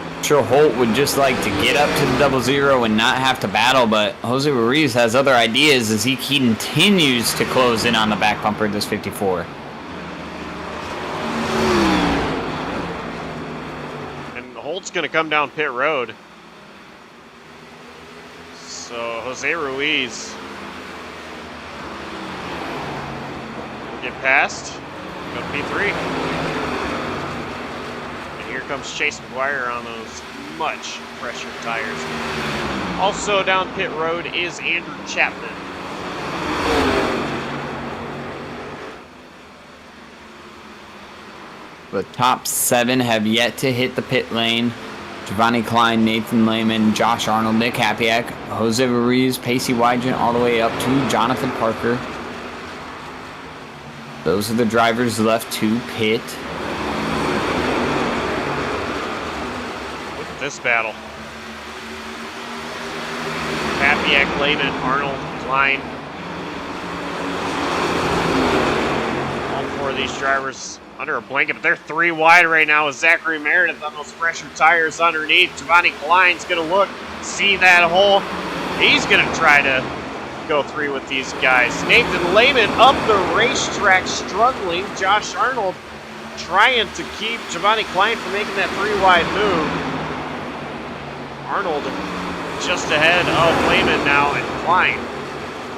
D: I'm sure Holt would just like to get up to the 00 and not have to battle, but Jose Ruiz has other ideas as he continues to close in on the back bumper of this 54.
A: And Holt's going to come down pit road. So Jose Ruiz will get past, go to P3. Here comes Chase McGuire on those much fresher tires. Also down pit road is Andrew Chapman.
D: The top 7 have yet to hit the pit lane. Giovanni Klein, Nathan Lehman, Josh Arnold, Nick Hapiak, Jose Ruiz, Pacey Wygen, all the way up to Jonathan Parker. Those are the drivers left to pit.
A: This battle. Hapiak, Lehman, Arnold, Klein. All 4 of these drivers under a blanket, but they're 3 wide right now with Zachary Meredith on those fresher tires underneath. Giovanni Klein's going to look, see that hole. He's going to try to go 3 with these guys. Nathan Lehman up the racetrack struggling. Josh Arnold trying to keep Giovanni Klein from making that 3 wide move. Arnold just ahead of Lehman now, and Klein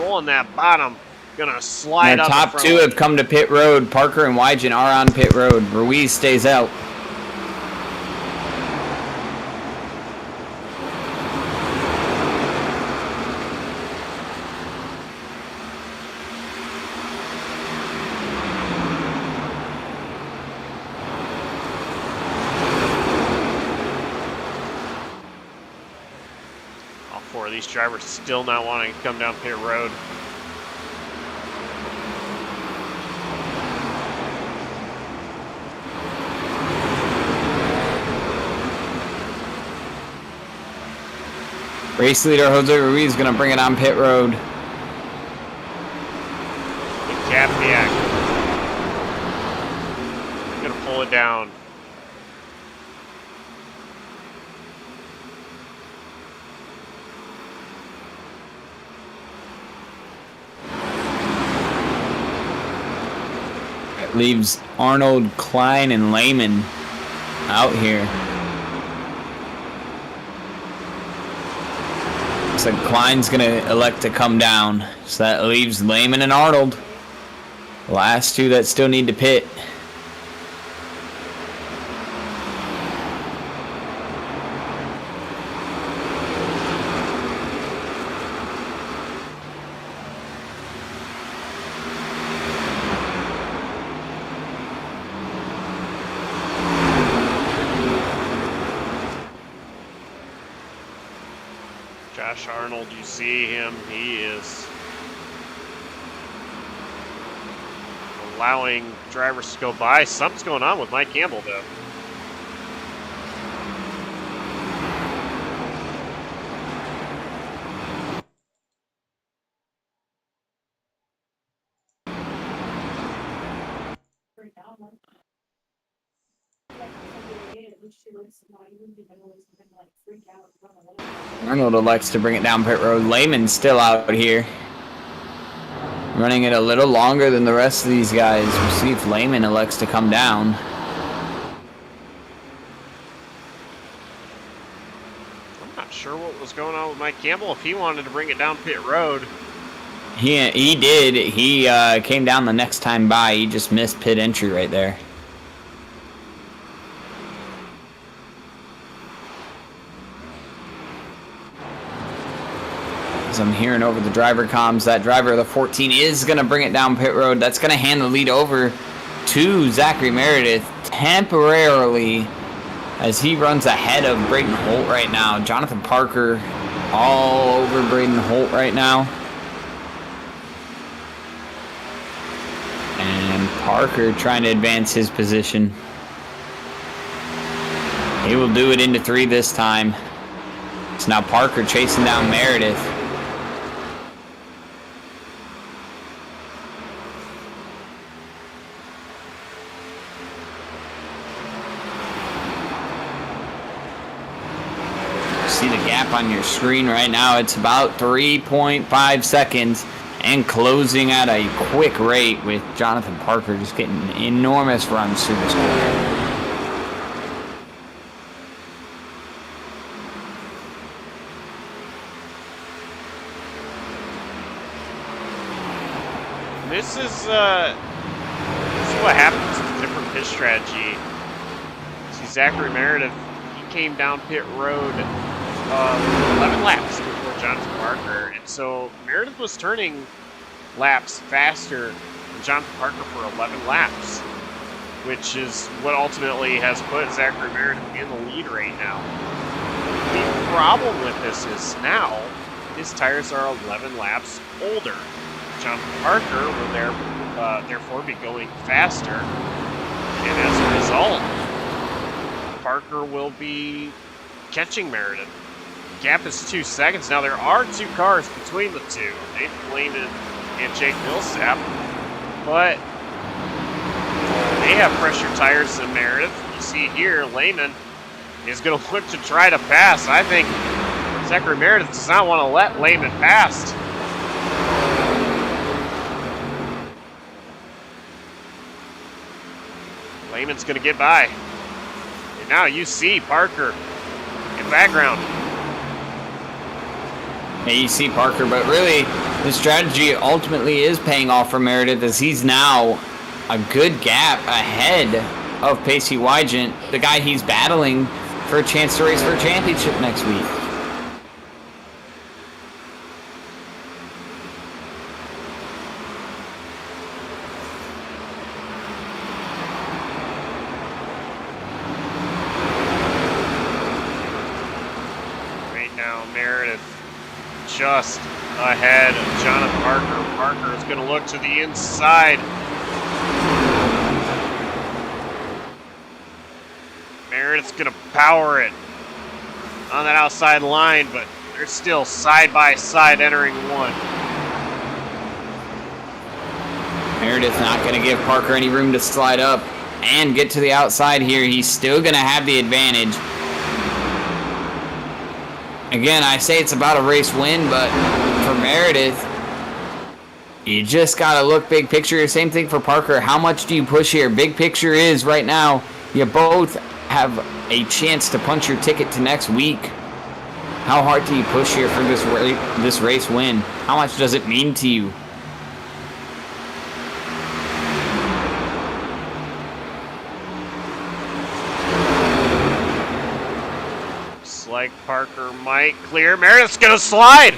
A: rolling that bottom gonna slide
D: Our
A: up.
D: top two have come to pit road. Parker and Wygen are on pit road. Ruiz stays out.
A: All four of these drivers still not wanting to come down pit road.
D: Race leader Jose Ruiz is going to bring it on pit road.
A: Capiak gonna pull it down.
D: It leaves Arnold, Klein, and Lehman out here. Looks like Klein's going to elect to come down. So that leaves Lehman and Arnold. The last two that still need to pit.
A: Josh Arnold, you see him, he is allowing drivers to go by. Something's going on with Mike Campbell, though.
D: Arnold elects to bring it down pit road. Lehman's still out here. Running it a little longer than the rest of these guys. We'll see if Lehman elects to come down.
A: I'm not sure what was going on with Mike Campbell, if he wanted to bring it down pit road.
D: He did. He came down the next time by. He just missed pit entry right there. As I'm hearing over the driver comms, that driver of the 14 is going to bring it down pit road. That's going to hand the lead over to Zachary Meredith temporarily as he runs ahead of Braden Holt right now. Jonathan Parker all over Braden Holt right now. And Parker trying to advance his position. He will do it into 3 this time. It's now Parker chasing down Meredith. See the gap on your screen right now. It's about 3.5 seconds and closing at a quick rate with Jonathan Parker just getting enormous runs through this corner.
A: This is what happens with different pit strategy. See, Zachary Meredith, he came down pit road 11 laps before Jonathan Parker, and so Meredith was turning laps faster than Jonathan Parker for 11 laps, which is what ultimately has put Zachary Meredith in the lead right now. The problem with this is now his tires are 11 laps older. Jonathan Parker will therefore be going faster, and as a result, Parker will be catching Meredith. Gap is 2 seconds. Now there are 2 cars between the two, Nathan Lehman and Jake Millsap, but they have fresher tires than Meredith. You see here, Lehman is going to look to try to pass. I think Zachary Meredith does not want to let Lehman pass. Lehman's going to get by. And now you see Parker in the background.
D: Yeah, you see Parker, but really The strategy ultimately is paying off for Meredith, as he's now a good gap ahead of Pacey Wygant, the guy he's battling for a chance to race for a championship next week.
A: Right now, Meredith just ahead of Jonathan Parker. Parker is going to look to the inside. Meredith's going to power it on that outside line, but they're still side by side entering one.
D: Meredith not going to give Parker any room to slide up and get to the outside here. He's still going to have the advantage. Again, I say it's about a race win, but for Meredith, you just got to look big picture. Same thing for Parker. How much do you push here? Big picture is right now, you both have a chance to punch your ticket to next week. How hard do you push here for this race win? How much does it mean to you?
A: Looks like Parker might clear. Meredith's going to slide.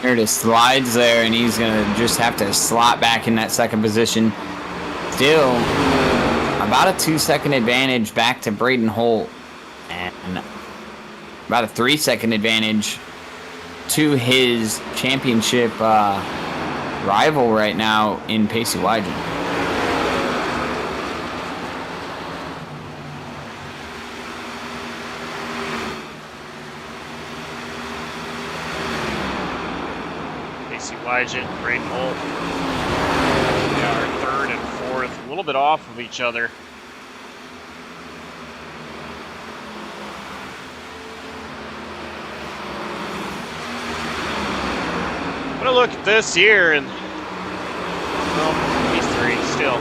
D: Meredith slides there, and he's going to just have to slot back in that second position. Still, about a 2-second advantage back to Braden Holt, and about a 3-second advantage to his championship rival right now in Pacey Wygant.
A: Wygant, Braden Holt. They are third and fourth, a little bit off of each other. I'm gonna look at this here, and well, these three still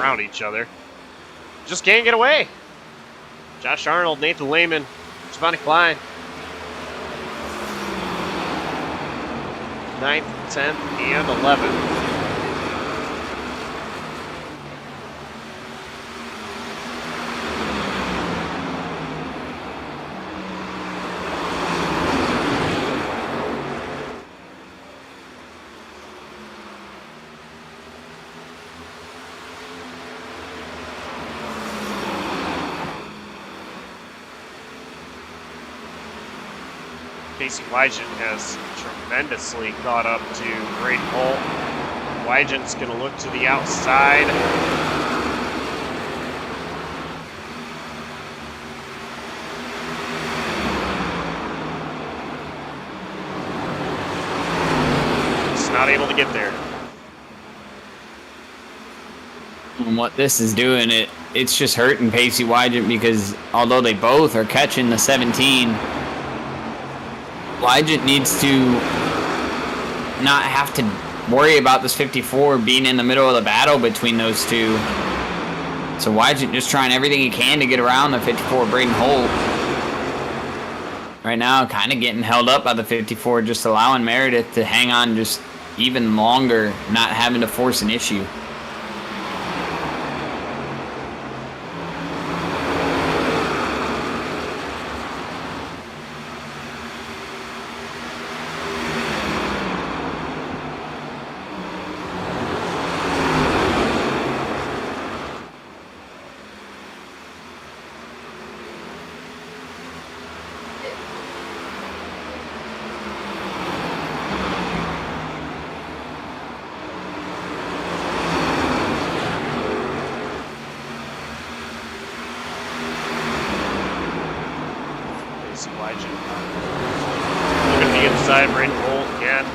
A: around each other. Just can't get away. Josh Arnold, Nathan Lehman, Giovanni Klein. 9th, 10th, and 11th. Pacey Wygant has tremendously caught up to Braden Holt. Wygant's going to look to the outside. Just not able to get there.
D: And what this is doing, it's just hurting Pacey Wygant, because although they both are catching the 17, Wygant needs to not have to worry about this 54 being in the middle of the battle between those two. So Wygant just trying everything he can to get around the 54 Braden Holt. Right now, kind of getting held up by the 54, just allowing Meredith to hang on just even longer, not having to force an issue.
A: Look at the inside, Braden Holt again.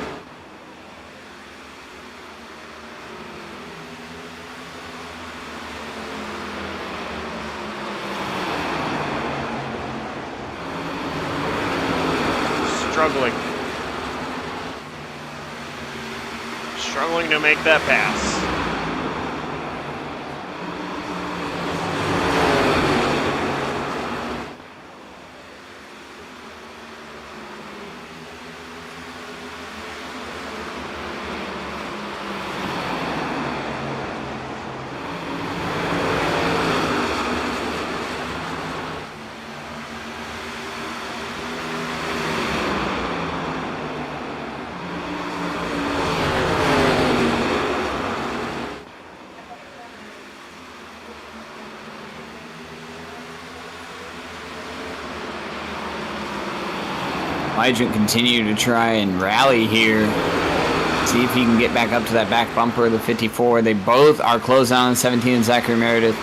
A: Struggling to make that pass.
D: Wygent continue to try and rally here. See if he can get back up to that back bumper of the 54. They both are closed on 17 and Zachary Meredith.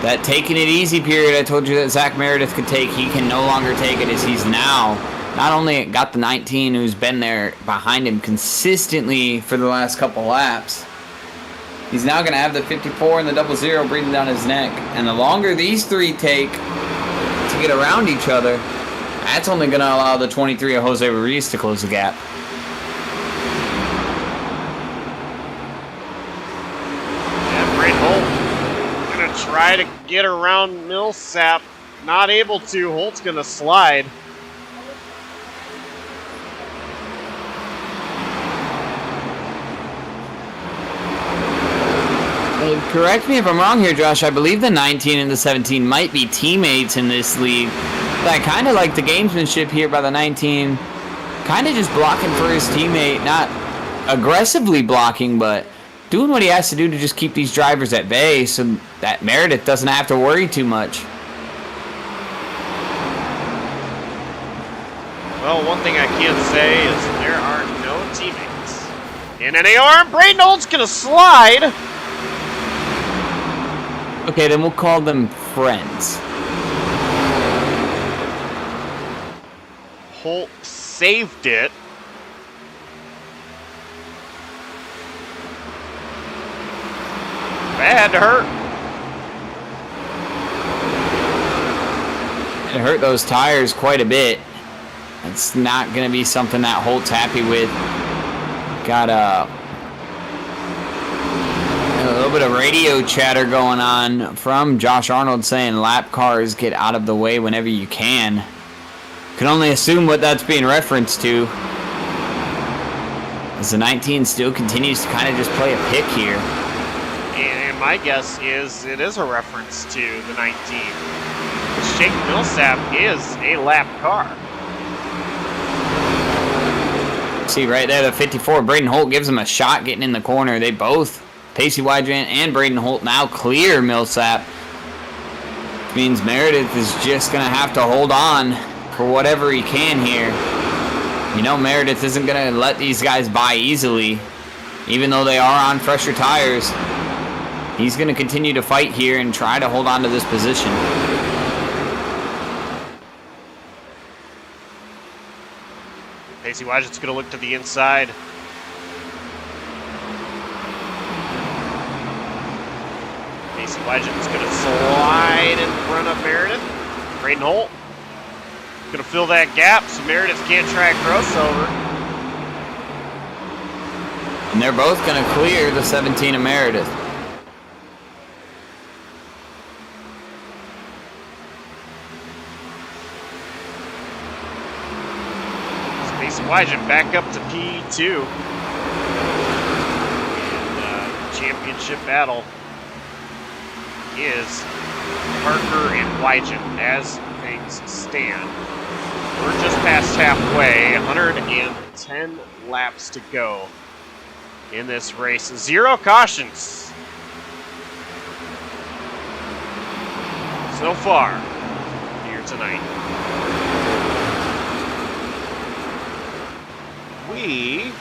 D: That taking it easy period I told you that Zach Meredith could take, he can no longer take it, as he's now not only got the 19 who's been there behind him consistently for the last couple laps, he's now going to have the 54 and the 00 breathing down his neck. And the longer these three take to get around each other, that's only going to allow the 23 of Jose Ruiz to close the gap.
A: Try to get around Millsap. Not able to. Holt's going to slide.
D: Correct me if I'm wrong here, Josh. I believe the 19 and the 17 might be teammates in this league. But I kind of like the gamesmanship here by the 19. Kind of just blocking for his teammate. Not aggressively blocking, but doing what he has to do to just keep these drivers at bay so that Meredith doesn't have to worry too much.
A: Well, one thing I can say is there are no teammates. In NAOR, Braden Holt's going to slide.
D: Okay, then we'll call them friends.
A: Holt saved it. That had to hurt.
D: It hurt those tires quite a bit. It's not going to be something that Holt's happy with. Got a little bit of radio chatter going on from Josh Arnold saying lap cars get out of the way whenever you can. Can only assume what that's being referenced to, as the 19 still continues to kind of just play a pick here.
A: And my guess is it is a reference to the 19. Shake Millsap is a lap car.
D: See right there, the 54, Braden Holt gives him a shot getting in the corner. They both, Pacey Wygant and Braden Holt, now clear Millsap. Which means Meredith is just going to have to hold on for whatever he can here. You know Meredith isn't going to let these guys by easily, even though they are on fresher tires. He's going to continue to fight here and try to hold on to this position.
A: Pacey Wygant's going to look to the inside. Pacey Wygant's going to slide in front of Meredith. Braden Holt going to fill that gap so Meredith can't try a crossover.
D: And they're both going to clear the 17 of Meredith.
A: Pacey Wygant back up to P2. And championship battle is Parker and Wygant as things stand. We're just past halfway, 110 laps to go in this race. 0 cautions so far here tonight. We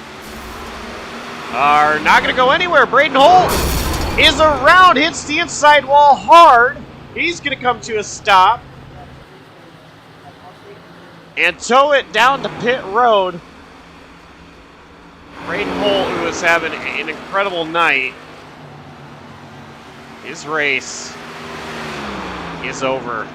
A: are not going to go anywhere. Braden Holt is around, hits the inside wall hard. He's going to come to a stop and tow it down to pit road. Braden Holt, who is having an incredible night, his race is over.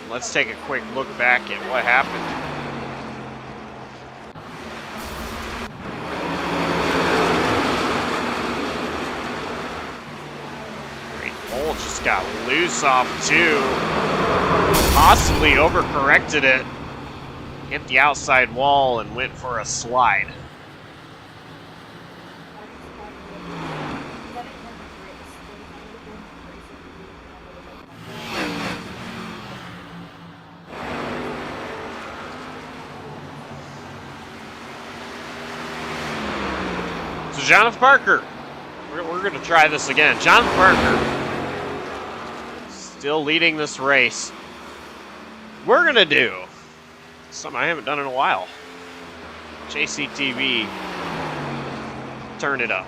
A: Let's take a quick look back at what happened. Braden Holt just got loose off 2. Possibly overcorrected it. Hit the outside wall and went for a slide. So Jonathan Parker, we're going to try this again. Jonathan Parker, still leading this race. We're going to do something I haven't done in a while. JCTV, turn it up.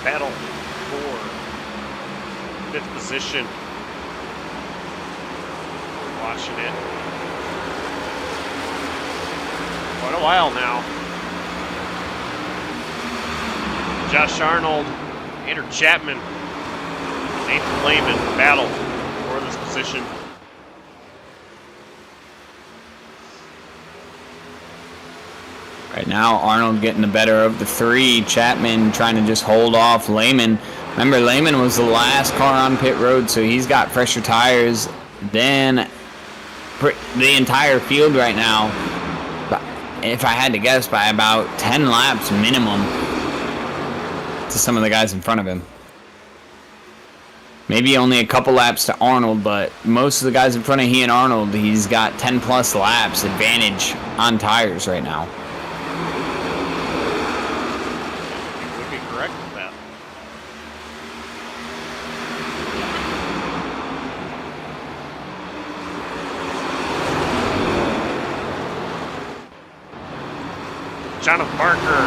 A: battle for 5th position. Watching it quite a while now. Josh Arnold, Andrew Chapman, Nathan Lehman battle for this position.
D: Right now, Arnold getting the better of the 3. Chapman trying to just hold off Lehman. Remember, Lehman was the last car on pit road, so he's got fresher tires than the entire field right now. If I had to guess, by about 10 laps minimum to some of the guys in front of him. Maybe only a couple laps to Arnold, but most of the guys in front of he and Arnold, he's got 10 plus laps advantage on tires right now.
A: You would be correct with that. Jonathan Parker.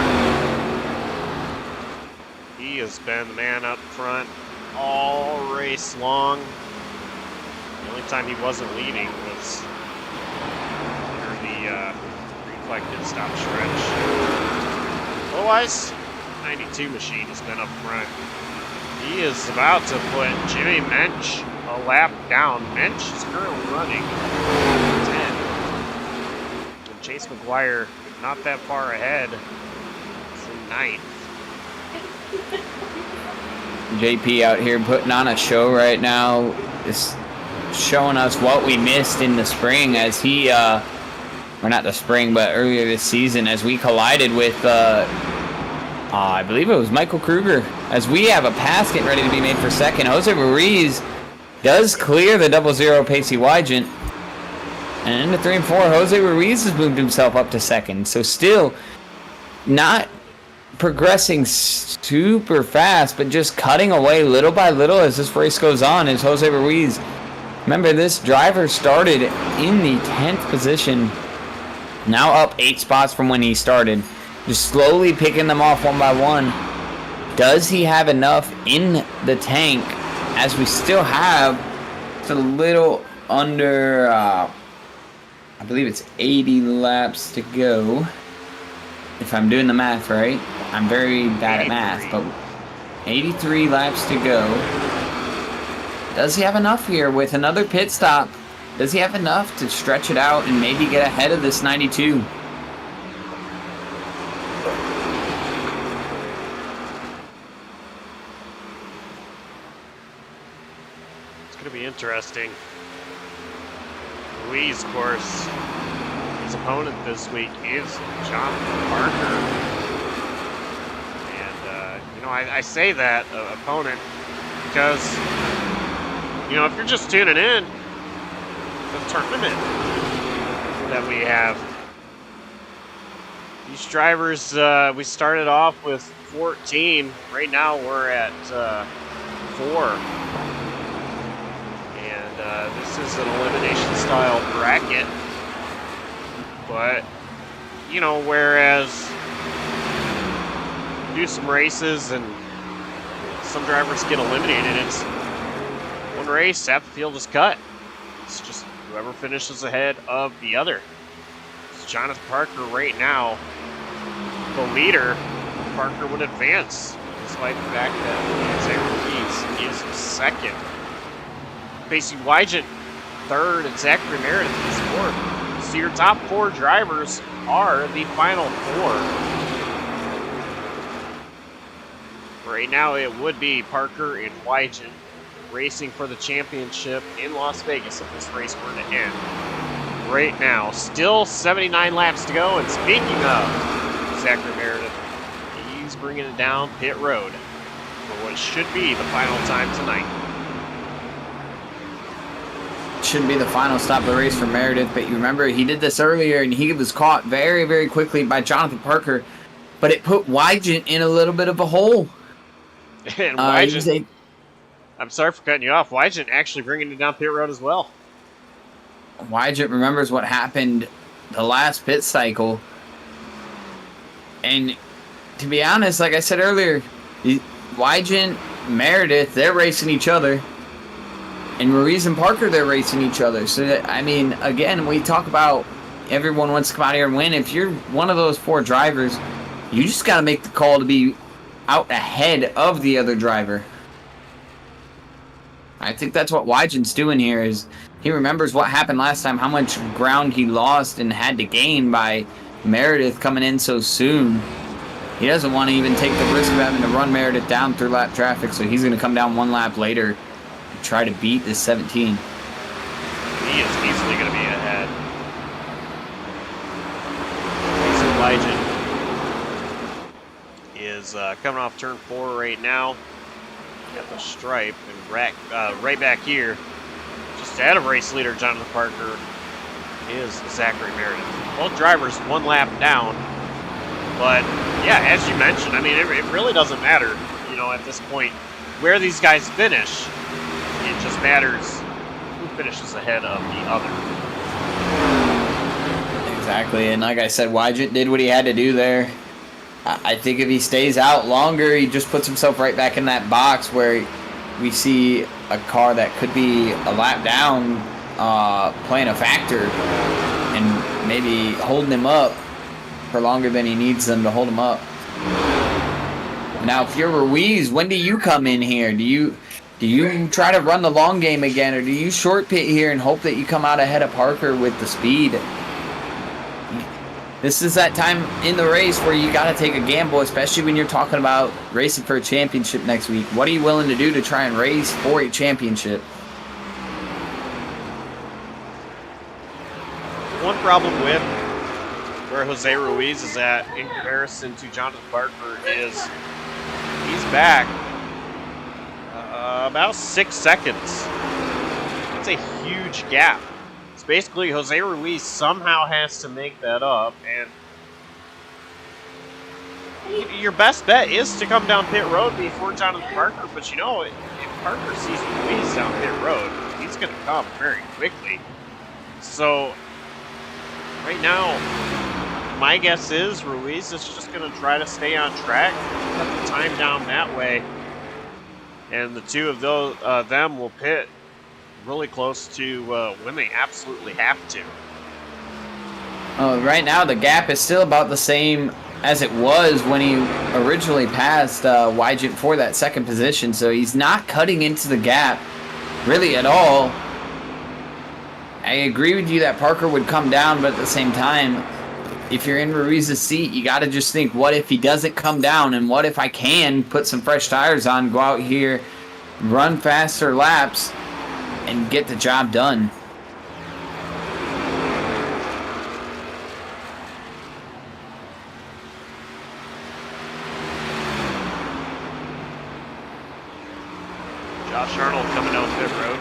A: He has been the man up front all race long. The only time he wasn't leading was during the green flag pit stop stretch. Otherwise, 92 machine has been up front. He is about to put Jimmy Mensch a lap down. Mensch is currently running 10. And Chase McGuire not that far ahead. It's in 9th.
D: JP out here putting on a show right now. Is showing us what we missed in the spring as he, or not the spring, but earlier this season as we collided with, I believe it was Michael Kruger. As we have a pass getting ready to be made for second. Jose Ruiz does clear the 00 Pacey Wygent. And in the 3 and 4, Jose Ruiz has moved himself up to second. So still not progressing super fast, but just cutting away little by little as this race goes on is Jose Ruiz. Remember, this driver started in the 10th position, now up 8 spots from when he started, just slowly picking them off one by one. Does he have enough in the tank as we still have a little under, I believe it's 80 laps to go, if I'm doing the math right. I'm very bad at math, but 83 laps to go. Does he have enough here with another pit stop? Does he have enough to stretch it out and maybe get ahead of this 92?
A: It's going to be interesting. Ruiz, of course, his opponent this week is Jonathan Parker. I say that, opponent, because, if you're just tuning in, the tournament that we have, these drivers, we started off with 14. Right now we're at 4. And this is an elimination style bracket. But, whereas do some races and some drivers get eliminated, it's one race, half the field is cut. It's just whoever finishes ahead of the other. It's Jonathan Parker right now, the leader. Parker would advance despite the fact that Ruiz is second. Pacey Wygent third, and Zachary Meredith is fourth. So your top 4 drivers are the final 4. Right now, it would be Parker and Wygent racing for the championship in Las Vegas if this race were to end. Right now, still 79 laps to go, and speaking of Zachary Meredith, he's bringing it down pit road for what should be the final time tonight.
D: Should be the final stop of the race for Meredith, but you remember he did this earlier and he was caught very, very quickly by Jonathan Parker, but it put Wygent in a little bit of a hole.
A: And Wygent, I'm sorry for cutting you off. Wygent actually bringing it down pit road as well.
D: Wygent remembers what happened the last pit cycle. And to be honest, like I said earlier, Wygant, Meredith, they're racing each other. And Ruiz and Parker, they're racing each other. So, I mean, again, we talk about everyone wants to come out here and win. If you're one of those 4 drivers, you just got to make the call to be out ahead of the other driver. I think that's what Wygant's doing here is he remembers what happened last time, how much ground he lost and had to gain by Meredith coming in so soon. He doesn't want to even take the risk of having to run Meredith down through lap traffic, so he's going to come down 1 lap later and try to beat this 17.
A: He is easily going to be ahead. Elijah is coming off turn 4 right now. Got the stripe and right back here, just ahead of race leader Jonathan Parker, is Zachary Meredith. Both drivers 1 lap down. But, yeah, as you mentioned, I mean, it really doesn't matter, you know, at this point, where these guys finish. It just matters who finishes ahead of the other.
D: Exactly, and like I said, Wygant did what he had to do there. I think if he stays out longer, he just puts himself right back in that box where we see a car that could be a lap down playing a factor and maybe holding him up for longer than he needs them to hold him up. Now, if you're Ruiz, when do you come in here? Do you try to run the long game again, or do you short pit here and hope that you come out ahead of Parker with the speed? This is that time in the race where you got to take a gamble, especially when you're talking about racing for a championship next week. What are you willing to do to try and race for a championship?
A: One problem with where Jose Ruiz is at in comparison to Jonathan Parker is he's back about 6 seconds. That's a huge gap. It's basically Jose Ruiz somehow has to make that up, and your best bet is to come down pit road before Jonathan Parker, but you know, if Parker sees Ruiz down pit road, he's going to come very quickly. So, right now, my guess is Ruiz is just going to try to stay on track, cut the time down that way, and the two of them will pit really close to when they absolutely have to.
D: Right now, the gap is still about the same as it was when he originally passed Wygant for that second position, so he's not cutting into the gap really at all. I agree with you that Parker would come down, but at the same time, if you're in Ruiz's seat, you got to just think, what if he doesn't come down, and what if I can put some fresh tires on, go out here, run faster laps, and get the job done.
A: Josh Arnold coming down pit road.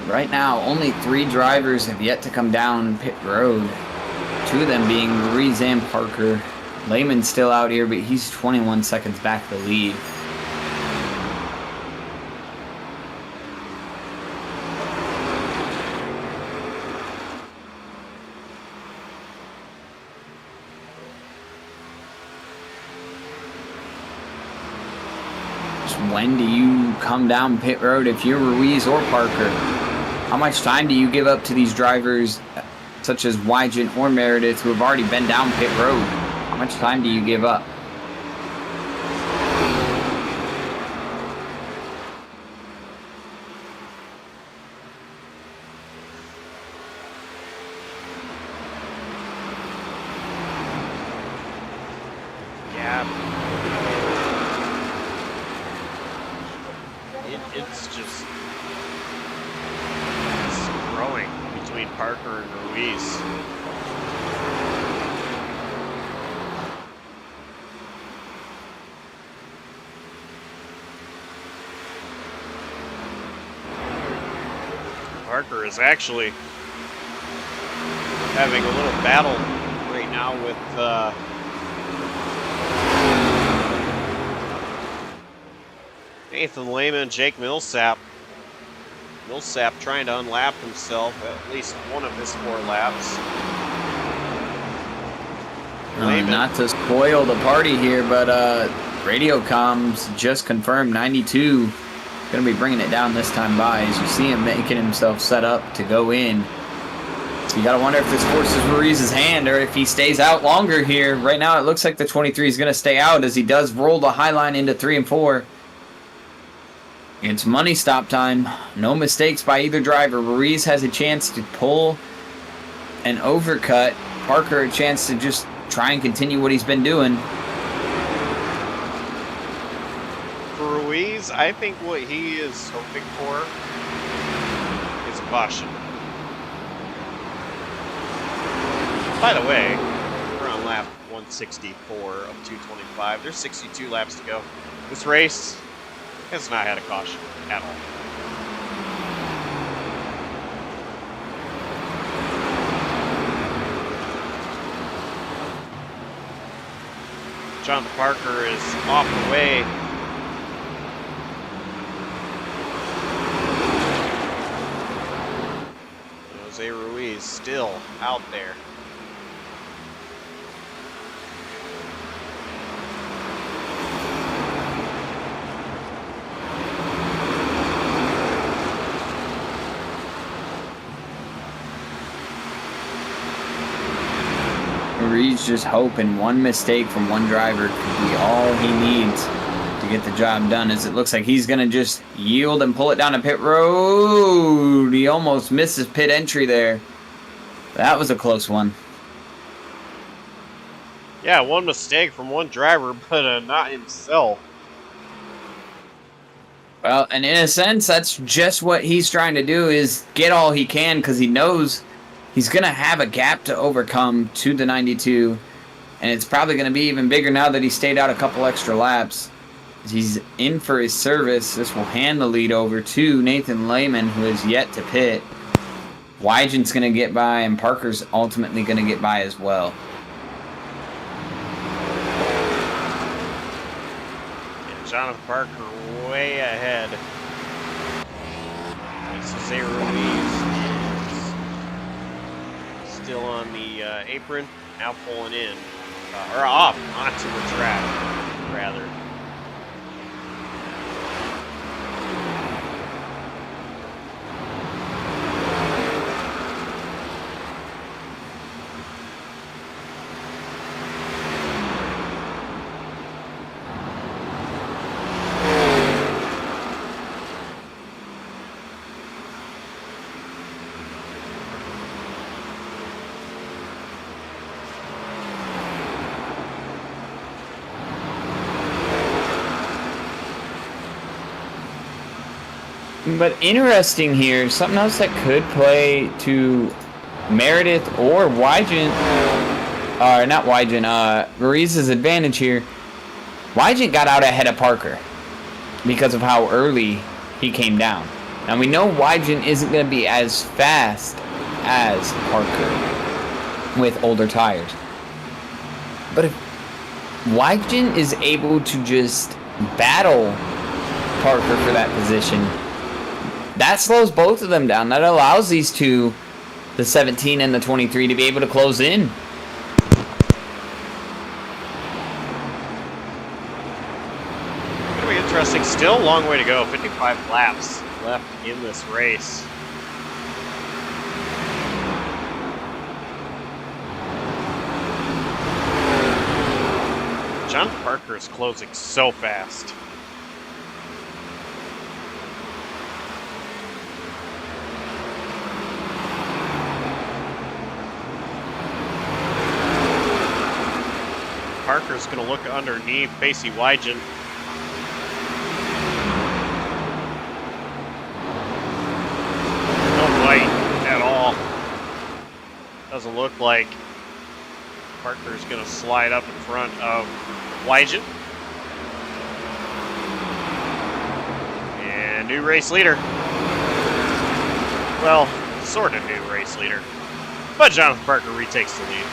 D: Right now, only 3 drivers have yet to come down pit road. 2 of them being Ruiz and Parker. Lehman's still out here, but he's 21 seconds back the lead. When do you come down pit road if you're Ruiz or Parker? How much time do you give up to these drivers such as Wygant or Meredith who have already been down pit road? How much time do you give up?
A: it's just growing between Parker and Ruiz. Parker is actually having a little battle right now with Nathan Lehman, Jake Millsap. Millsap trying to unlap himself at least one of his 4 laps.
D: Not to spoil the party here, but radio comms just confirmed 92 going to be bringing it down this time by, as you see him making himself set up to go in. So you got to wonder if this forces Ruiz's hand or if he stays out longer here. Right now it looks like the 23 is going to stay out as he does roll the high line into 3 and 4. It's money stop time. No mistakes by either driver. Ruiz has a chance to pull an overcut. Parker a chance to just try and continue what he's been doing.
A: For Ruiz, I think what he is hoping for is a caution. By the way, we're on lap 164 of 225. There's 62 laps to go. This race has not had a caution at all. Jonathan Parker is off the way. Jose Ruiz still out there.
D: Ruiz just hoping one mistake from one driver could be all he needs to get the job done, as it looks like he's going to just yield and pull it down to pit road. He almost misses pit entry there. That was a close one.
A: Yeah, one mistake from one driver, but not himself.
D: Well, and in a sense, that's just what he's trying to do, is get all he can, because he knows he's going to have a gap to overcome to the 92, and it's probably going to be even bigger now that he stayed out a couple extra laps. He's in for his service. This will hand the lead over to Nathan Lehman, who is yet to pit. Wygent's going to get by, and Parker's ultimately going to get by as well.
A: And Jonathan Parker way ahead. This is Ruiz. Still on the apron, now pulling in, or off onto the track, rather.
D: But interesting here, something else that could play to Meredith or Wygent, not Wygent, Ruiz's advantage here. Wygent got out ahead of Parker because of how early he came down. Now we know Wygent isn't going to be as fast as Parker with older tires. But if Wygent is able to just battle Parker for that position, that slows both of them down. That allows these two, the 17 and the 23, to be able to close in.
A: It's going to be interesting. Still a long way to go. 55 laps left in this race. John Parker is closing so fast. Parker's going to look underneath Pacey Wygent. Doesn't look like Parker's going to slide up in front of Wygen. And new race leader. Well, sort of new race leader. But Jonathan Parker retakes the lead.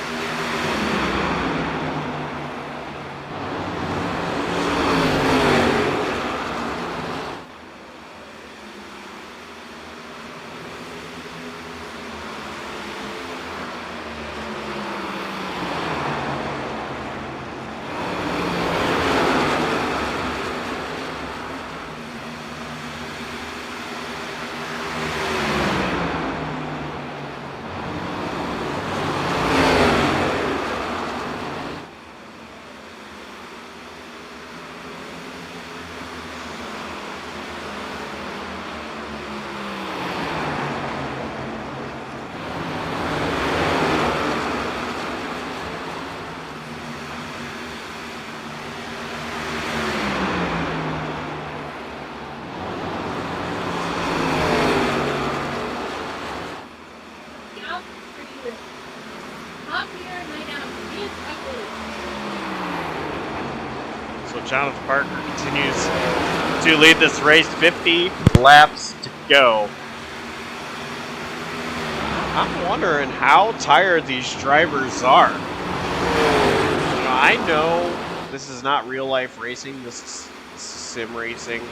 A: Jonathan Parker continues to lead this race. 50 laps to go. I'm wondering how tired these drivers are. I know this is not real life racing. This is sim racing.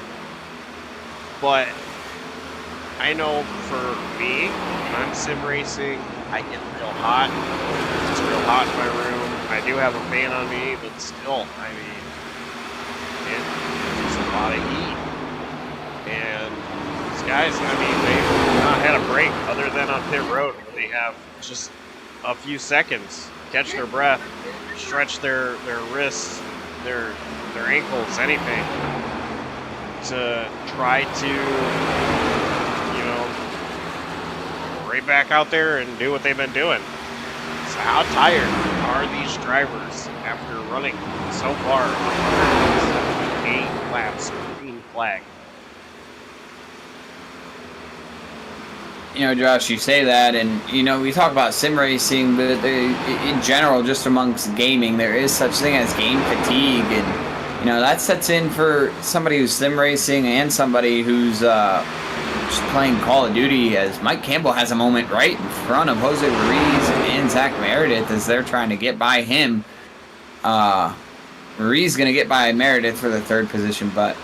A: But I know for me, when I'm sim racing, I get real hot. It's real hot in my room. I do have a fan on me, but still, I mean, it's a lot of heat. And these guys, I mean, they've not had a break other than on pit road where they have just a few seconds, catch their breath, stretch their wrists, their ankles, anything to try to, you know, right back out there and do what they've been doing. So how tired are these drivers after running so far? 8 laps, green flag.
D: You know, Josh, you say that, and you know, we talk about sim racing, but in general, just amongst gaming, there is such thing as game fatigue, and you know that sets in for somebody who's sim racing and somebody who's just playing Call of Duty. As Mike Campbell has a moment right in front of Jose Ruiz and Zach Meredith as they're trying to get by him. Ruiz going to get by Meredith for the 3rd position, but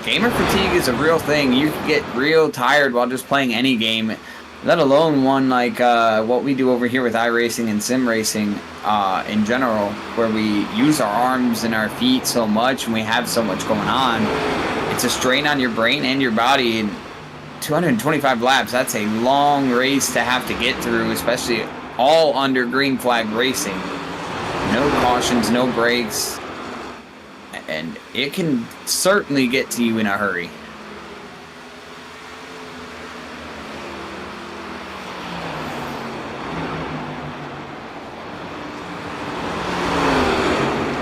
D: gamer fatigue is a real thing. You can get real tired while just playing any game, let alone one like what we do over here with iRacing and sim racing in general, where we use our arms and our feet so much and we have so much going on. It's a strain on your brain and your body. And 225 laps, that's a long race to have to get through, especially all under green flag racing. No cautions, no brakes, and it can certainly get to you in a hurry.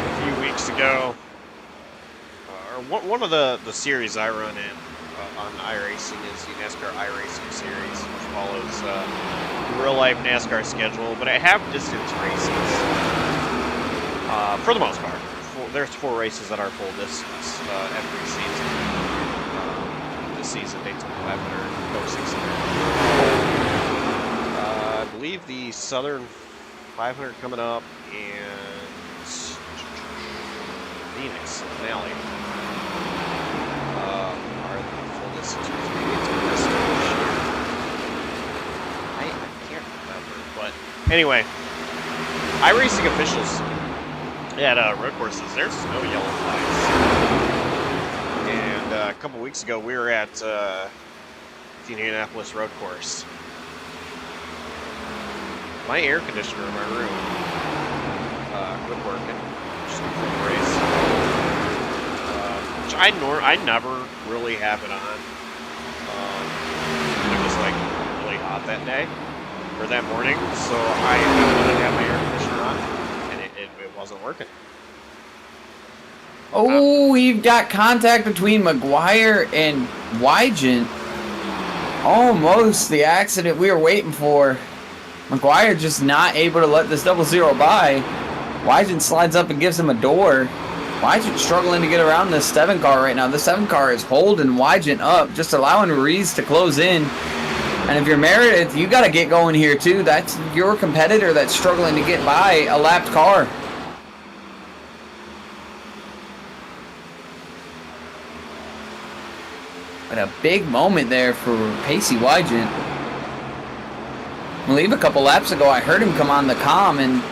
A: A few weeks ago, or one of the series I run in on iRacing is the NASCAR iRacing series, which follows real life NASCAR schedule, but I have distance races. For the most part, there's 4 races that are full distance every season. This season, Daytona 500, Go 600. I believe the Southern 500 coming up, and Phoenix finale are the full distance races. Maybe it's a Bristol this year. I can't remember, but anyway, iRacing officials at road courses, there's no yellow flags. And a couple weeks ago, we were at the Indianapolis road course. My air conditioner in my room quit working just before the race. Which I never really have it on. It was like really hot that day, or that morning, so I didn't have my air conditioner on. It wasn't working.
D: Oh, we've got contact between McGuire and Wygen. Almost the accident we were waiting for. McGuire just not able to let this 00 by. Wygent slides up and gives him a door. Wygent struggling to get around this 7 car right now. The 7 car is holding Wygent up, just allowing Ruiz to close in. And if you're Meredith, you got to get going here too. That's your competitor that's struggling to get by a lapped car. But a big moment there for Pacey Wygent. I believe a couple laps ago I heard him come on the comm and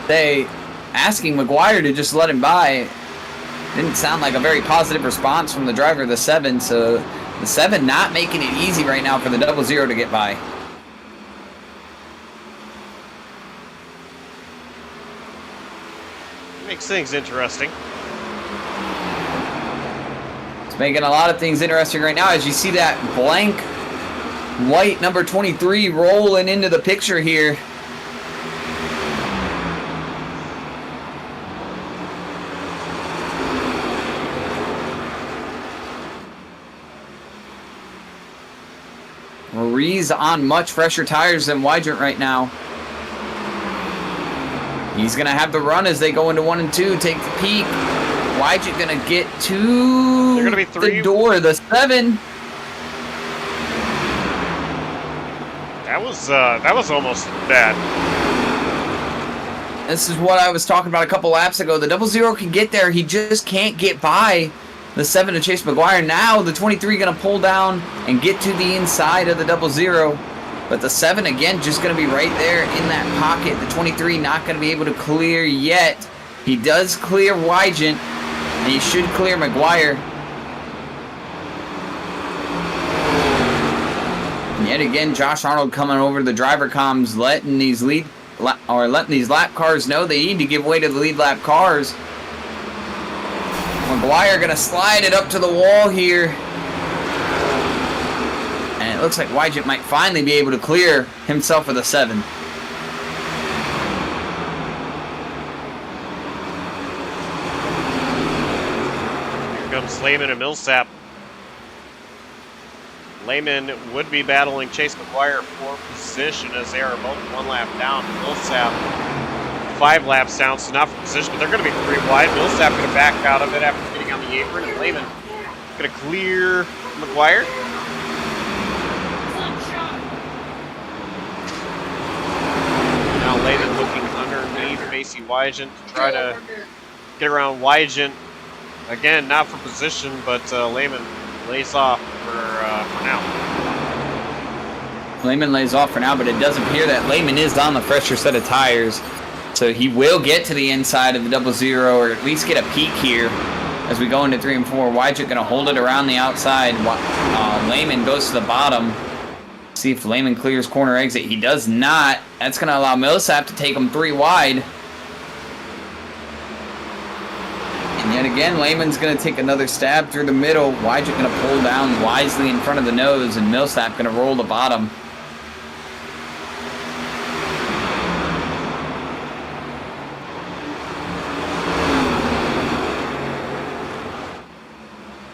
D: they asking McGuire to just let him by. Didn't sound like a very positive response from the driver of the 7, so the 7 not making it easy right now for the 00 to get by.
A: Makes things interesting.
D: It's making a lot of things interesting right now as you see that blank white number 23 rolling into the picture here. Ruiz on much fresher tires than Wygent right now. He's going to have the run as they go into 1 and 2, take the peak. Wygent going to get to
A: They're gonna be 3.
D: the door, the 7.
A: That was almost bad.
D: This is what I was talking about a couple laps ago. The 00 can get there. He just can't get by the 7 to Chase McGuire. Now the 23 going to pull down and get to the inside of the 00. But the 7 again just going to be right there in that pocket. The 23 not going to be able to clear yet. He does clear Wygent, and he should clear McGuire. And yet again, Josh Arnold coming over to the driver comms, letting these lap cars know they need to give way to the lead lap cars. McGuire going to slide it up to the wall here. And it looks like Wygent might finally be able to clear himself with a 7.
A: Here comes Lehman and Millsap. Lehman would be battling Chase McGuire for position as they are both 1 lap down. Millsap 5 laps down, so not for position, but they're going to be 3 wide. Millsap going to back out of it after getting on the apron, and Lehman going to clear McGuire. Now Lehman looking underneath Pacey Wygent to try to get around Wygent. Again, not for position, but Lehman lays off for now.
D: Lehman lays off for now, but it does appear that Lehman is on the fresher set of tires. So he will get to the inside of the 00, or at least get a peek here as we go into 3 and 4. Wygent going to hold it around the outside. Lehman goes to the bottom. See if Lehman clears corner exit. He does not. That's going to allow Millsap to take him 3 wide. And yet again, Lehman's going to take another stab through the middle. Wygent going to pull down wisely in front of the nose, and Millsap going to roll the bottom.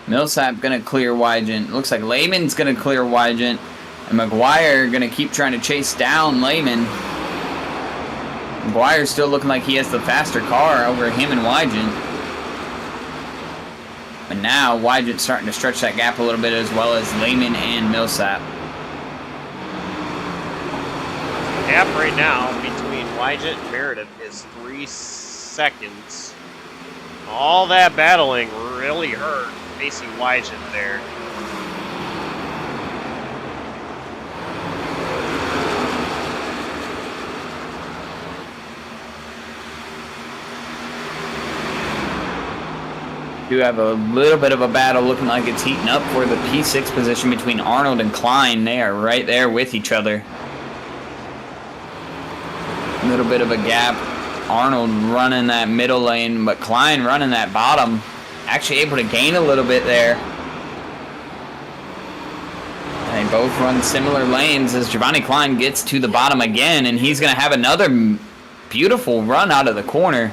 D: Millsap going to clear Wygent. Looks like Lehman's going to clear Wygent. And McGuire going to keep trying to chase down Lehman. McGuire's still looking like he has the faster car over him and Wygent. But now Wygent's starting to stretch that gap a little bit, as well as Lehman and Millsap.
A: The gap right now between Wygent and Meredith is 3 seconds. All that battling really hurt Pacey Wygent there.
D: Do have a little bit of a battle looking like it's heating up for the P6 position between Arnold and Klein. They are right there with each other. A little bit of a gap. Arnold running that middle lane, but Klein running that bottom. Actually able to gain a little bit there. They both run similar lanes as Giovanni Klein gets to the bottom again, and he's going to have another beautiful run out of the corner.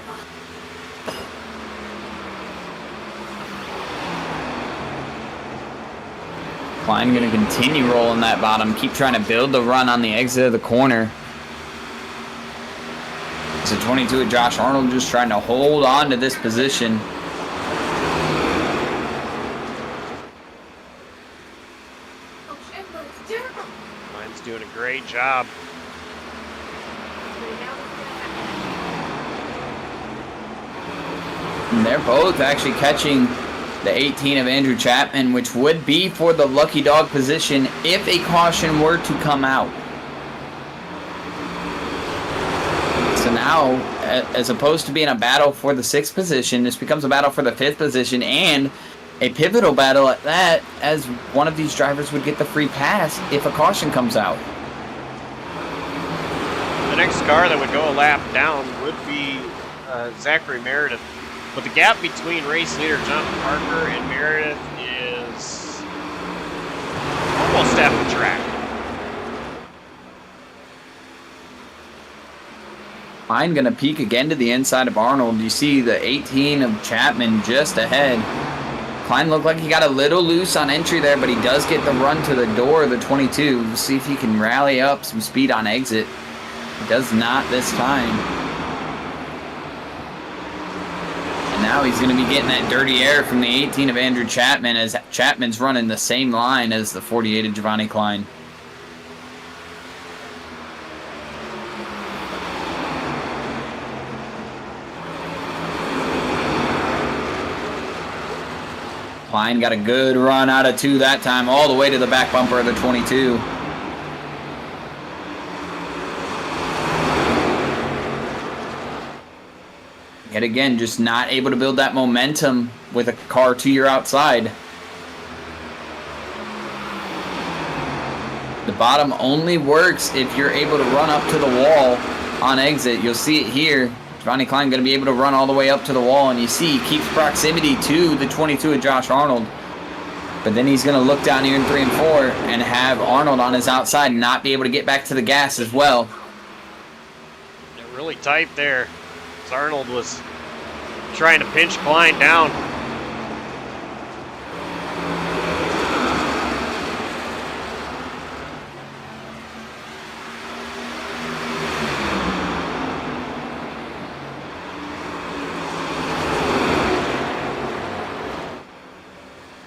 D: Klein going to continue rolling that bottom, keep trying to build the run on the exit of the corner. the 22 of Josh Arnold just trying to hold on to this position.
A: Line's doing a great job.
D: And they're both actually catching the 18 of Andrew Chapman, which would be for the lucky dog position if a caution were to come out. So now, as opposed to being a battle for the 6th position, this becomes a battle for the 5th position and a pivotal battle at that, as one of these drivers would get the free pass if a caution comes out.
A: The next car that would go a lap down would be Zachary Meredith. But the gap between race leader Jonathan Parker and Meredith is almost at the track.
D: Klein going to peek again to the inside of Arnold. You see the 18 of Chapman just ahead. Klein looked like he got a little loose on entry there, but he does get the run to the door of the 22. We'll see if he can rally up some speed on exit. He does not this time. Now he's going to be getting that dirty air from the 18 of Andrew Chapman, as Chapman's running the same line as the 48 of Giovanni Klein. Klein got a good run out of 2 that time, all the way to the back bumper of the 22. Yet again, just not able to build that momentum with a car to your outside. The bottom only works if you're able to run up to the wall on exit. You'll see it here. Giovanni Klein going to be able to run all the way up to the wall, and you see he keeps proximity to the 22 of Josh Arnold. But then he's going to look down here in 3 and 4 and have Arnold on his outside and not be able to get back to the gas as well.
A: They're really tight there. Arnold was trying to pinch Klein down.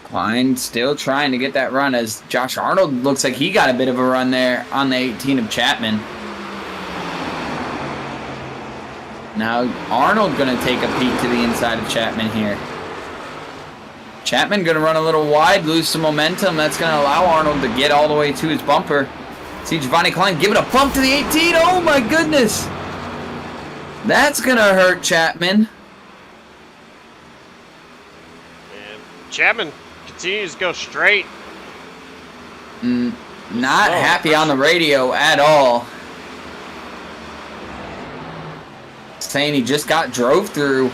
D: Klein still trying to get that run, as Josh Arnold looks like he got a bit of a run there on the 18 of Chapman. Now Arnold going to take a peek to the inside of Chapman here. Chapman going to run a little wide, lose some momentum. That's going to allow Arnold to get all the way to his bumper. See Giovanni Klein giving a bump to the 18. Oh my goodness. That's going to hurt Chapman.
A: And Chapman continues to go straight.
D: Not happy on the radio at all. Saying he just got drove through.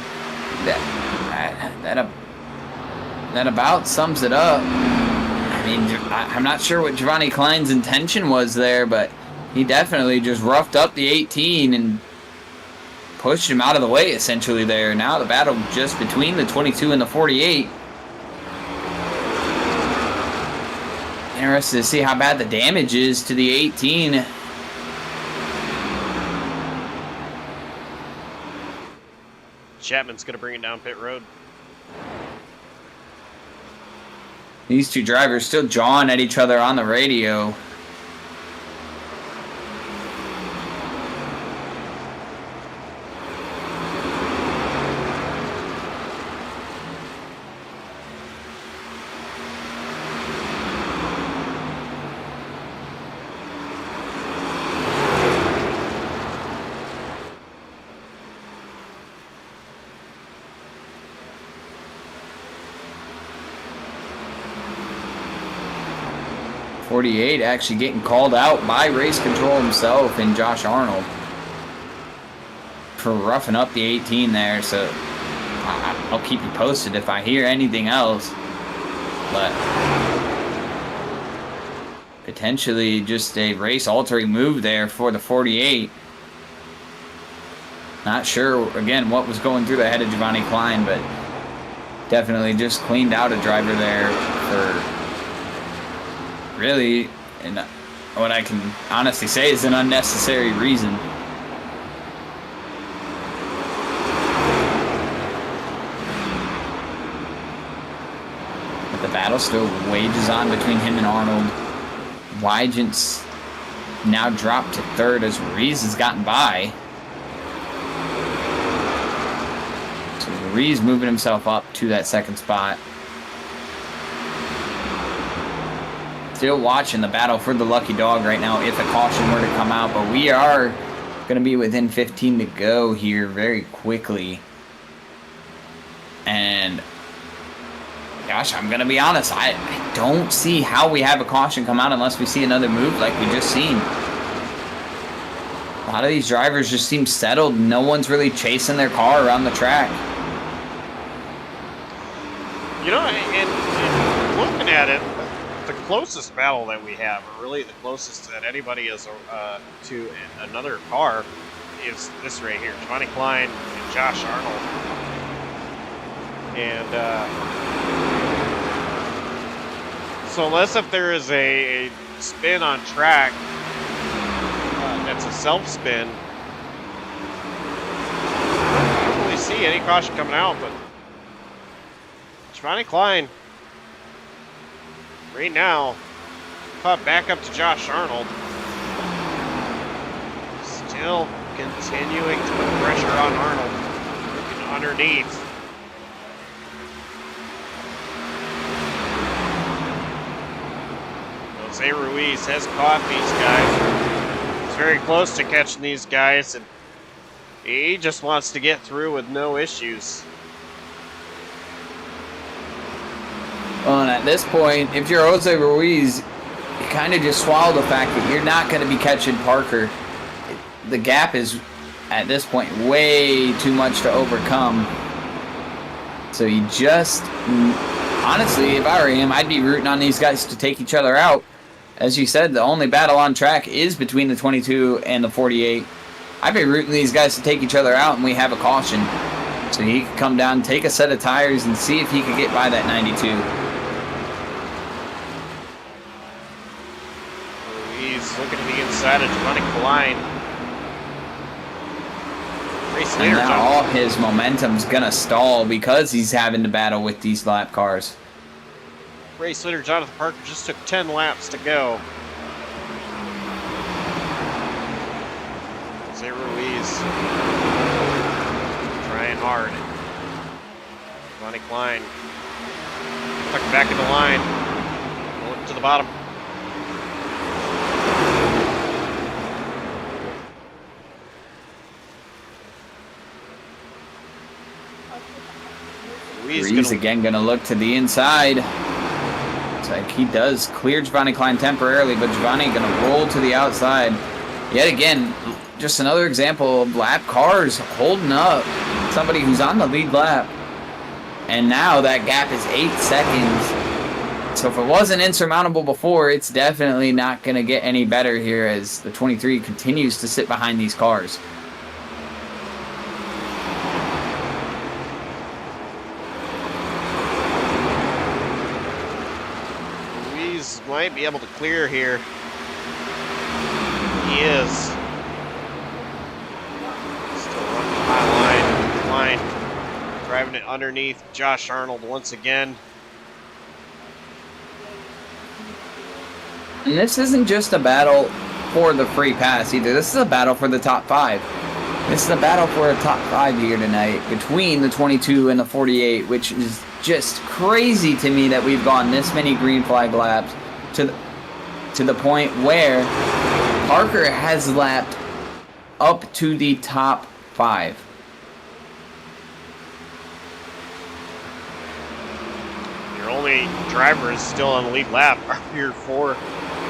D: That about sums it up. I mean, I'm not sure what Giovanni Klein's intention was there, but he definitely just roughed up the 18 and pushed him out of the way essentially there. Now the battle just between the 22 and the 48. Interested to see how bad the damage is to the 18.
A: Chapman's going to bring it down pit road.
D: These two drivers still jawing at each other on the radio. .48 actually getting called out by race control himself and Josh Arnold for roughing up the 18 there. So I'll keep you posted if I hear anything else. But potentially just a race altering move there for the 48. Not sure again what was going through the head of Giovanni Klein, but definitely just cleaned out a driver there for really, and what I can honestly say is an unnecessary reason. The battle still wages on between him and Arnold. Wygent's now dropped to third as Ruiz has gotten by. So Ruiz moving himself up to that second spot. Still watching the battle for the lucky dog right now if a caution were to come out, but we are going to be within 15 to go here very quickly. And gosh, I'm going to be honest, I don't see how we have a caution come out unless we see another move like we just seen. A lot of these drivers just seem settled. No one's really chasing their car around the track.
A: You know, and looking at it, the closest battle that we have, or really the closest that anybody is to another car, is this right here, Giovanni Klein and Josh Arnold. And so unless if there is a spin on track that's a self-spin, I don't really see any caution coming out, but Giovanni Klein right now caught back up to Josh Arnold. Still continuing to put pressure on Arnold. Looking underneath. Jose Ruiz has caught these guys. He's very close to catching these guys, and he just wants to get through with no issues.
D: Well, and at this point, if you're Jose Ruiz, you kind of just swallow the fact that you're not going to be catching Parker. The gap is, at this point, way too much to overcome. So you just, honestly, if I were him, I'd be rooting on these guys to take each other out. As you said, the only battle on track is between the 22 and the 48. I'd be rooting these guys to take each other out, and we have a caution. So he could come down, take a set of tires, and see if he could get by that 92.
A: He's looking to the inside of Giovanni Klein.
D: And now all his momentum's going to stall because he's having to battle with these lap cars.
A: Race leader Jonathan Parker just took 10 laps to go. Jose Ruiz trying hard. Giovanni Klein tucked back in the line. Going to the bottom.
D: Ruiz again going to look to the inside. It's like he does clear Giovanni Klein temporarily, but Giovanni going to roll to the outside. Yet again, just another example of lap cars holding up somebody who's on the lead lap. And now that gap is 8 seconds. So if it wasn't insurmountable before, it's definitely not going to get any better here as the 23 continues to sit behind these cars.
A: Might be able to clear here. He is. Still running the high line. Driving it underneath Josh Arnold once again.
D: And this isn't just a battle for the free pass either. This is a battle for the top 5. This is a battle for a top 5 here tonight between the 22 and the 48, which is just crazy to me that we've gone this many green flag laps to the point where Parker has lapped up to the top 5.
A: Your only drivers still on the lead lap are your 4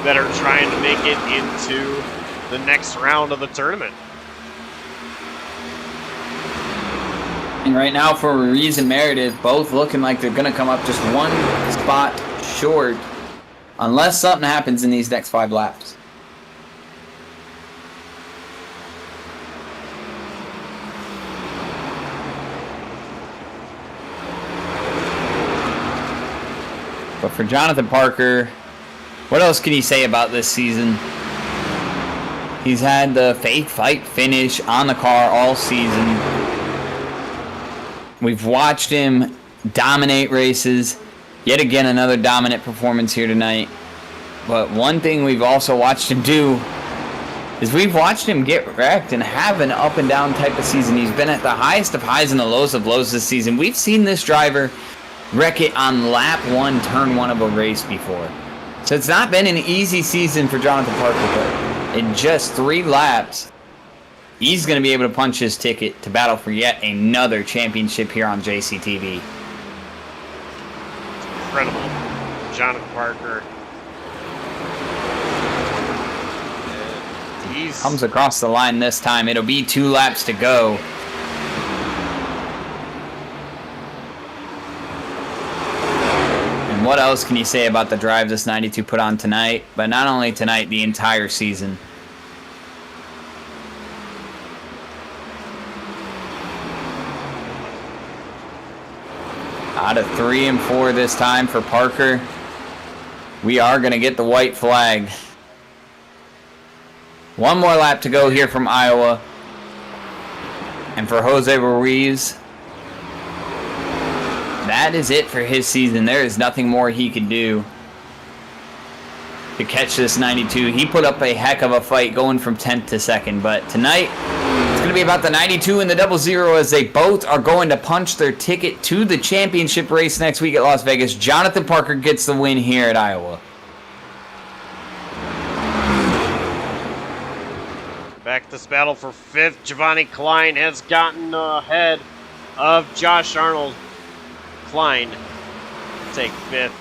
A: that are trying to make it into the next round of the tournament.
D: And right now for Ruiz and Meredith, both looking like they're going to come up just one spot short unless something happens in these next 5 laps. But for Jonathan Parker, what else can you say about this season? He's had the fake fight finish on the car all season. We've watched him dominate races. Yet again, another dominant performance here tonight. But one thing we've also watched him do is we've watched him get wrecked and have an up and down type of season. He's been at the highest of highs and the lowest of lows this season. We've seen this driver wreck it on lap 1, turn 1 of a race before. So it's not been an easy season for Jonathan Parker, but in just 3 laps, he's going to be able to punch his ticket to battle for yet another championship here on JCTV.
A: Incredible. Jonathan Parker. He's
D: Comes across the line this time. It'll be 2 laps to go. And what else can you say about the drive this 92 put on tonight? But not only tonight, the entire season. Out of 3 and 4 this time for Parker. We are going to get the white flag. 1 more lap to go here from Iowa. And for Jose Ruiz, that is it for his season. There is nothing more he could do to catch this 92. He put up a heck of a fight going from 10th to 2nd. But tonight, it's going to be about the 92 and the 00 as they both are going to punch their ticket to the championship race next week at Las Vegas. Jonathan Parker gets the win here at Iowa.
A: back this battle for 5th. Giovanni Klein has gotten ahead of Josh Arnold. Klein take 5th.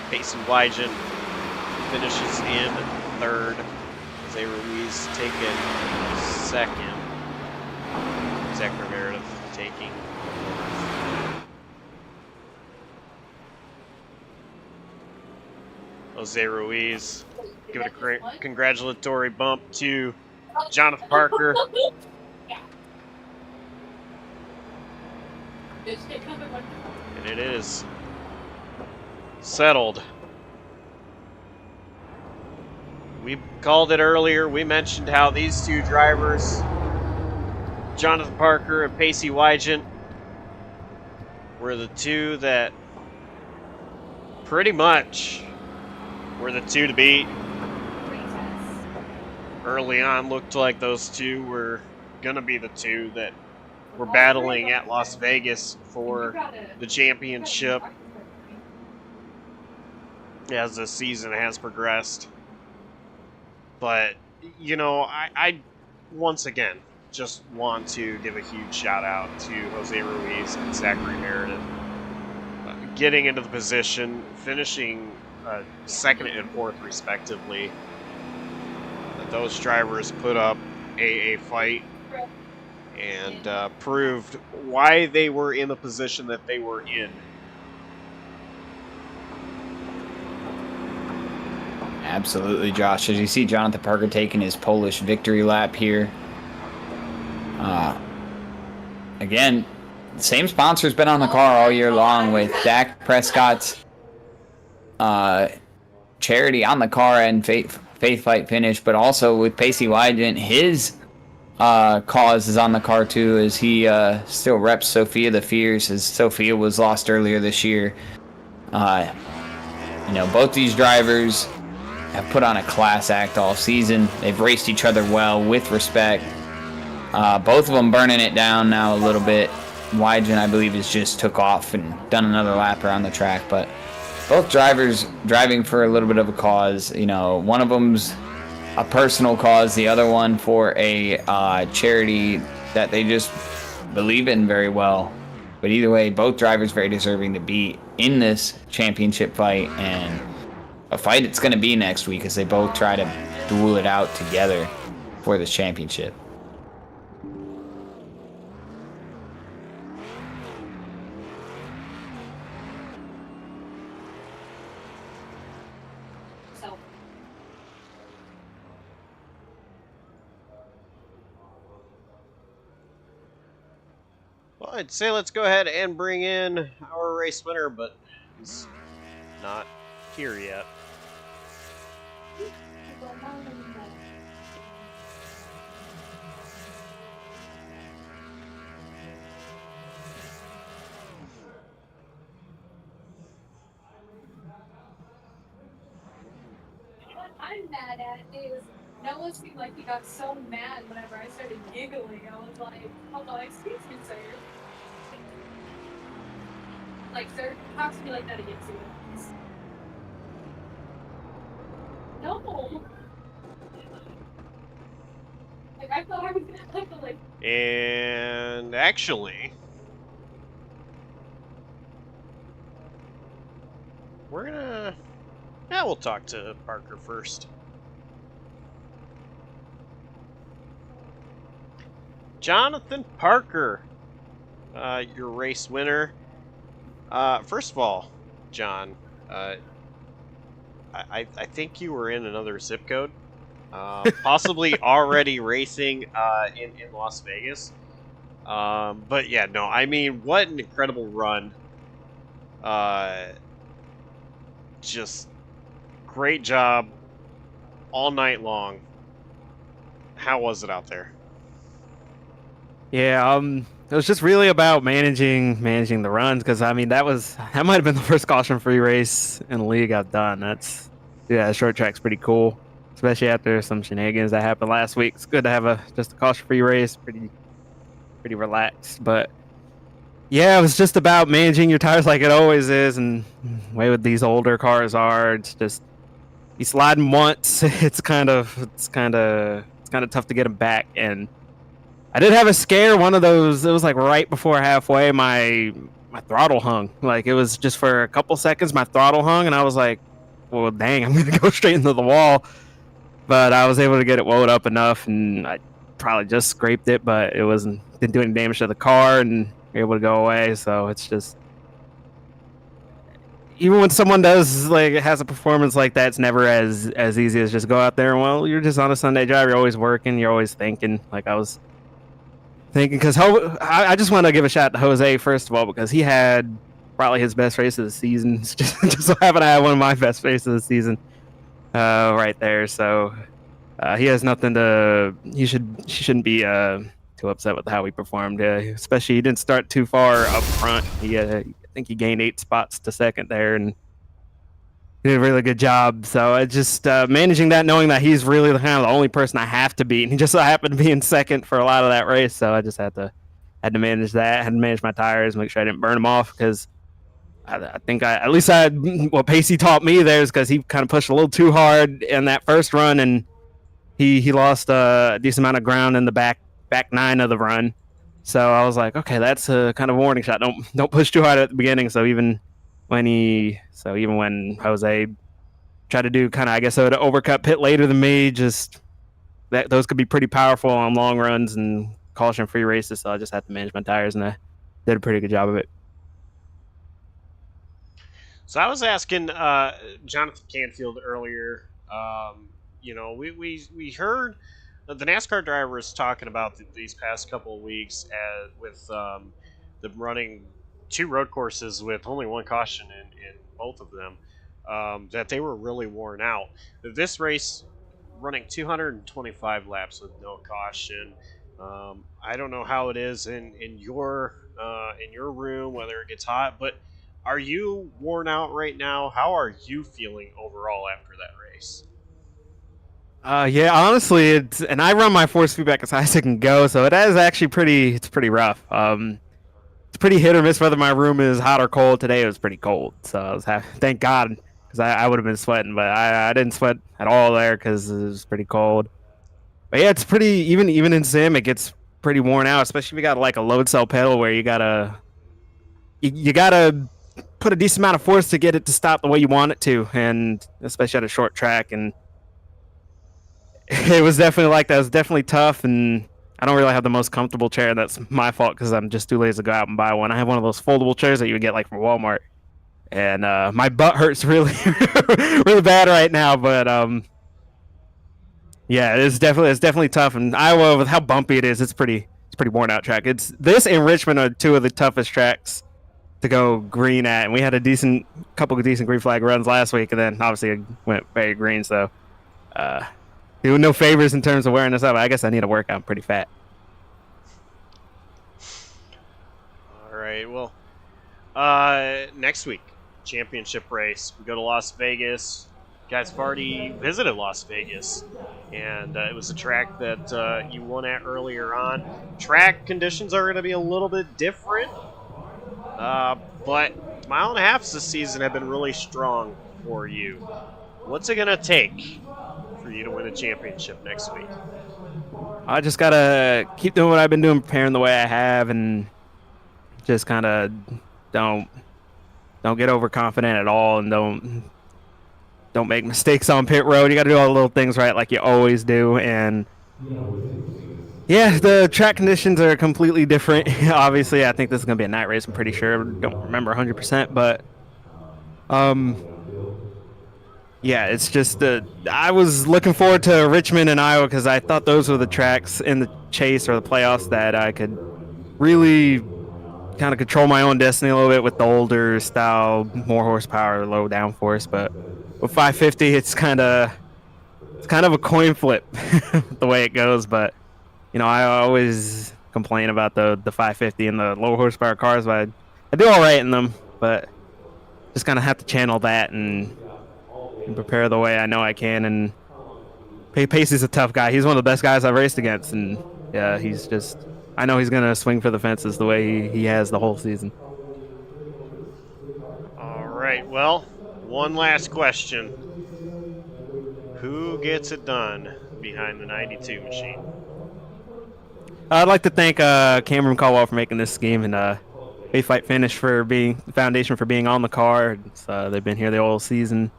A: Pacey Wygen finishes in 3rd. Jose Ruiz taken 2nd. Zachary Meredith taking 4th. Jose Ruiz, give it a congratulatory bump to Jonathan Parker. And it is settled. We called it earlier. We mentioned how these two drivers, Jonathan Parker and Pacey Wygen, were the two that pretty much were the two to beat. Early on, looked like those two were going to be the two that were battling at Las Vegas for the championship as the season has progressed. But, you know, I once again just want to give a huge shout out to Jose Ruiz and Zachary Meredith. Getting into the position, finishing 2nd and 4th respectively. Those drivers put up a fight and proved why they were in the position that they were in.
D: Absolutely, Josh. As you see Jonathan Parker taking his Polish victory lap here. Again, the same sponsor's been on the car all year long with Dak Prescott's charity on the car and Faith Fight Finish, but also with Pacey Wygen, his cause is on the car too, as he still reps Sophia the Fierce, as Sophia was lost earlier this year. You know, both these drivers have put on a class act all season. They've raced each other well with respect. Both of them burning it down now a little bit. Wygen, I believe, has just took off and done another lap around the track, but both drivers driving for a little bit of a cause. You know, one of them's a personal cause, the other one for a charity that they just believe in very well. But either way, both drivers very deserving to be in this championship fight, and a fight it's going to be next week as they both try to duel it out together for this championship.
A: Well, I'd say let's go ahead and bring in our race winner, but he's not here yet.
E: I'm mad at is Noah seemed like he got so mad whenever I started giggling. I was like, hold on, excuse me, sir. Like, sir, talk to me like that again, please. No. Like, I thought I was gonna have to, like,
A: And actually, we'll talk to Parker first. Jonathan Parker, your race winner. First of all, John, I think you were in another zip code, possibly already racing in Las Vegas. But yeah, no, I mean, what an incredible run. Just great job all night long. How was it out there?
F: Yeah, it was just really about managing the runs because I mean that might have been the first caution-free race in the league I've done. Short track's pretty cool, especially after some shenanigans that happened last week. It's good to have just a caution-free race, pretty relaxed. But yeah, it was just about managing your tires like it always is, and the way with these older cars are, it's just you slide them once, it's kind of tough to get them back. And I did have a scare. One of those, it was like right before halfway, my throttle hung. Like it was just for a couple seconds, my throttle hung, and I was like, "Well, dang, I'm gonna go straight into the wall." But I was able to get it wound up enough, and I probably just scraped it, but it didn't do any damage to the car, and able to go away. So it's just, even when someone has a performance like that, it's never as easy as just go out there and, well, you're just on a Sunday drive, you're always working, you're always thinking. Like I was thinking, because I just want to give a shout to Jose first of all, because he had probably his best race of the season. Just so happened I had one of my best races of the season right there. So he has nothing to. She shouldn't be too upset with how he performed. Especially he didn't start too far up front. I think he gained 8 spots to second there, and he did a really good job. So I just managing that, knowing that he's really the only person I have to beat, and he just so happened to be in second for a lot of that race. So I just had to manage that, had to manage my tires, make sure I didn't burn them off, because I think what Pacey taught me there is because he kind of pushed a little too hard in that first run, and he lost a decent amount of ground in the back 9 of the run. So I was like, okay, that's a kind of warning shot. Don't push too hard at the beginning. So even when Jose tried to do kind of, I guess, an overcut pit later than me, just those could be pretty powerful on long runs and caution-free races. So I just had to manage my tires, and I did a pretty good job of it.
A: So I was asking Jonathan Canfield earlier. We heard the NASCAR drivers talking about these past couple of weeks with them running 2 road courses with only 1 caution in both of them, that they were really worn out. This race, running 225 laps with no caution. I don't know how it is in your room, whether it gets hot, but are you worn out right now? How are you feeling overall after that race?
F: Yeah, honestly, and I run my force feedback as high as it can go, so it is actually pretty rough. It's pretty hit or miss whether my room is hot or cold. Today it was pretty cold, so I was thank God, because I would have been sweating, but I didn't sweat at all there because it was pretty cold. But yeah, it's pretty, even in sim, it gets pretty worn out, especially if you got like a load cell pedal where you gotta put a decent amount of force to get it to stop the way you want it to, and especially at a short track. And it was definitely like that. It was definitely tough, and I don't really have the most comfortable chair. That's my fault because I'm just too lazy to go out and buy one. I have one of those foldable chairs that you would get like from Walmart, and my butt hurts really, really bad right now. But yeah, it's definitely tough. And Iowa, with how bumpy it is, it's pretty worn out track. It's this and Richmond are 2 of the toughest tracks to go green at, and we had a couple of decent green flag runs last week, and then obviously it went very green. So doing no favors in terms of wearing this up. I guess I need to work out. I'm pretty fat.
A: All right. Well, next week, championship race. We go to Las Vegas. guys have already visited Las Vegas, and it was a track that you won at earlier on. Track conditions are going to be a little bit different, but mile and a halves this season have been really strong for you. What's it going to take for you to win a championship next week?
F: I just gotta keep doing what I've been doing, preparing the way I have, and just kind of don't get overconfident at all, and don't make mistakes on pit road. You got to do all the little things right, like you always do. And yeah, the track conditions are completely different. Obviously, I think this is gonna be a night race. I'm pretty sure. Don't remember 100%, but yeah, it's just I was looking forward to Richmond and Iowa because I thought those were the tracks in the chase or the playoffs that I could really kind of control my own destiny a little bit with the older style, more horsepower, low downforce. But with 550, it's kind of a coin flip the way it goes. But you know, I always complain about the 550 and the low horsepower cars, but I do all right in them. But just kind of have to channel that and prepare the way I know I can. And Pacey's a tough guy. He's one of the best guys I've raced against, and yeah, he's just. I know he's gonna swing for the fences the way he has the whole season.
A: All right. Well, one last question: who gets it done behind the 92 machine?
F: I'd like to thank Cameron Caldwell for making this scheme, and Fight Finish for being the foundation for being on the car. They've been here the whole season,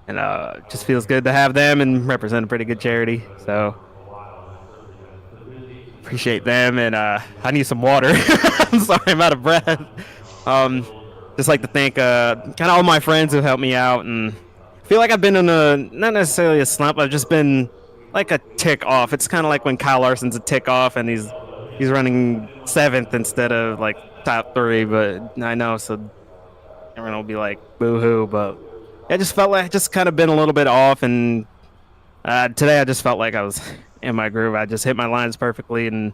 F: and just feels good to have them and represent a pretty good charity. So appreciate them, and I need some water. I'm sorry, I'm out of breath. Just like to thank kind of all my friends who helped me out, and I feel like I've been in not necessarily a slump. I've just been like a tick off. It's kind of like when Kyle Larson's a tick off, and he's running 7th instead of like top 3. But I know, so everyone will be like boo-hoo. But I just felt like I just kind of been a little bit off, and today I just felt like I was in my groove. I just hit my lines perfectly and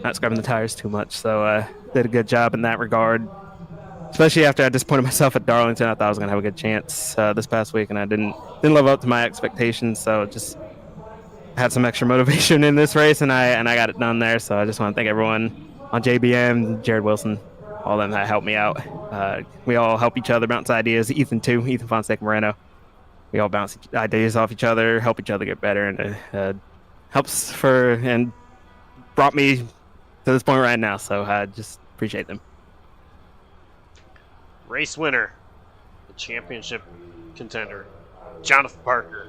F: not scrubbing the tires too much. So did a good job in that regard. Especially after I disappointed myself at Darlington, I thought I was gonna have a good chance this past week, and I didn't live up to my expectations. So just had some extra motivation in this race, and I got it done there. So I just want to thank everyone on JBM, Jared Wilson, all them that helped me out. We all help each other bounce ideas. Ethan too, Ethan Fonseca Moreno. We all bounce ideas off each other, help each other get better, and helps and brought me to this point right now. So I just appreciate them.
A: Race winner, the championship contender, Jonathan Parker.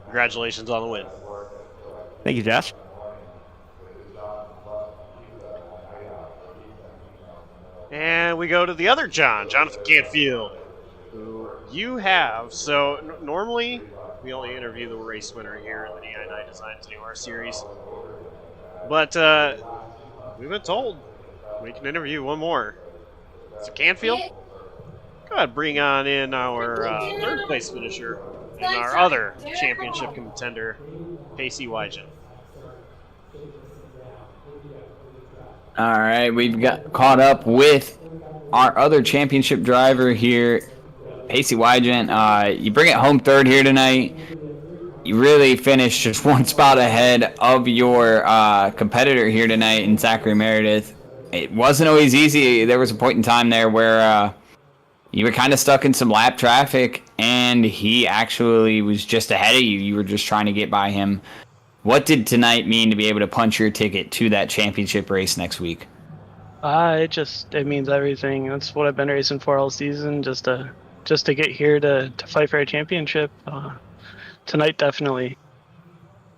A: Congratulations on the win.
F: Thank you, Josh.
A: And we go to the other Jonathan Canfield, who you have. So normally we only interview the race winner here in the Di9 Designs NAOR series. But we've been told we can interview one more. So Canfield, go ahead, bring on in our third place finisher and our other championship contender, Pacey Wygen.
D: All right, we've got caught up with our other championship driver here, Pacey Wygen. You bring it home third here tonight. You really finished just one spot ahead of your competitor here tonight in Zachary Meredith. It wasn't always easy. There was a point in time there where you were kind of stuck in some lap traffic, and he actually was just ahead of you. You were just trying to get by him. What did tonight mean to be able to punch your ticket to that championship race next week?
G: It means everything. That's what I've been racing for all season, just to get here to fight for a championship. Tonight definitely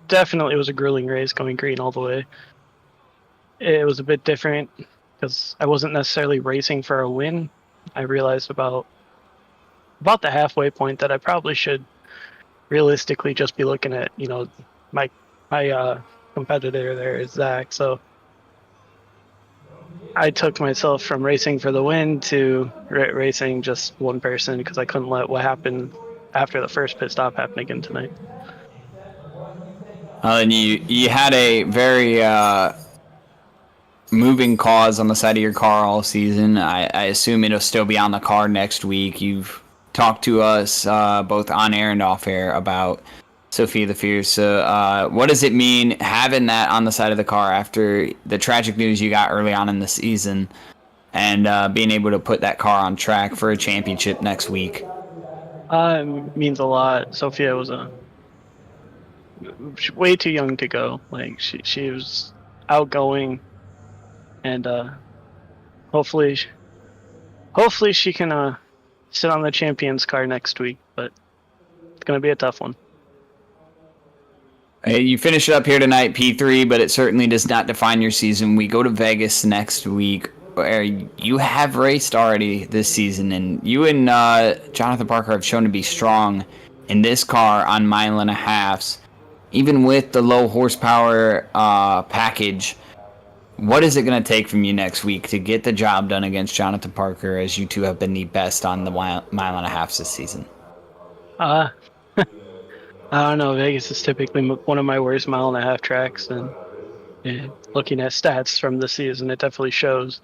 G: was a grueling race, going green all the way. It was a bit different because I wasn't necessarily racing for a win. I realized about the halfway point that I probably should realistically just be looking at, my competitor there is Zach. So I took myself from racing for the win to racing just one person because I couldn't let what happened after the first pit stop happen again tonight.
D: And you had a very moving cause on the side of your car all season. I assume it'll still be on the car next week. You've talked to us both on air and off air about Sophia the Fierce. What does it mean having that on the side of the car after the tragic news you got early on in the season, and being able to put that car on track for a championship next week?
G: It means a lot. Sophia was way too young to go. Like she was outgoing, and hopefully she can sit on the champions car next week. But it's gonna be a tough one.
D: Hey, you finish it up here tonight, P3, but it certainly does not define your season. We go to Vegas next week, where you have raced already this season, and you and Jonathan Parker have shown to be strong in this car on mile and a halves. Even with the low horsepower package, what is it going to take from you next week to get the job done against Jonathan Parker, as you two have been the best on the mile and a half this season?
G: I don't know. Vegas is typically one of my worst mile and a half tracks, and looking at stats from the season, it definitely shows.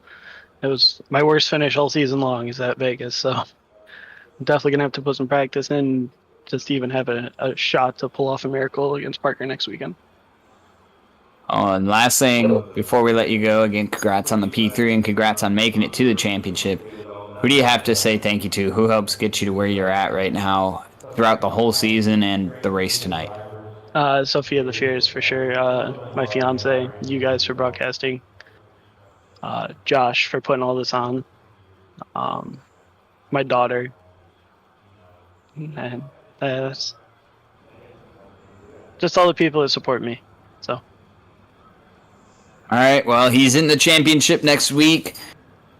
G: It was my worst finish all season long is at Vegas, so I'm definitely gonna have to put some practice in just to even have a shot to pull off a miracle against Parker next weekend.
D: Oh, and last thing before we let you go, again, congrats on the P3 and congrats on making it to the championship. Who do you have to say thank you to? Who helps get you to where you're at right now throughout the whole season and the race tonight?
G: Sophia the Fierce for sure. My fiance, you guys for broadcasting. Josh for putting all this on. My daughter. And just all the people that support me. So.
D: All right, well, he's in the championship next week.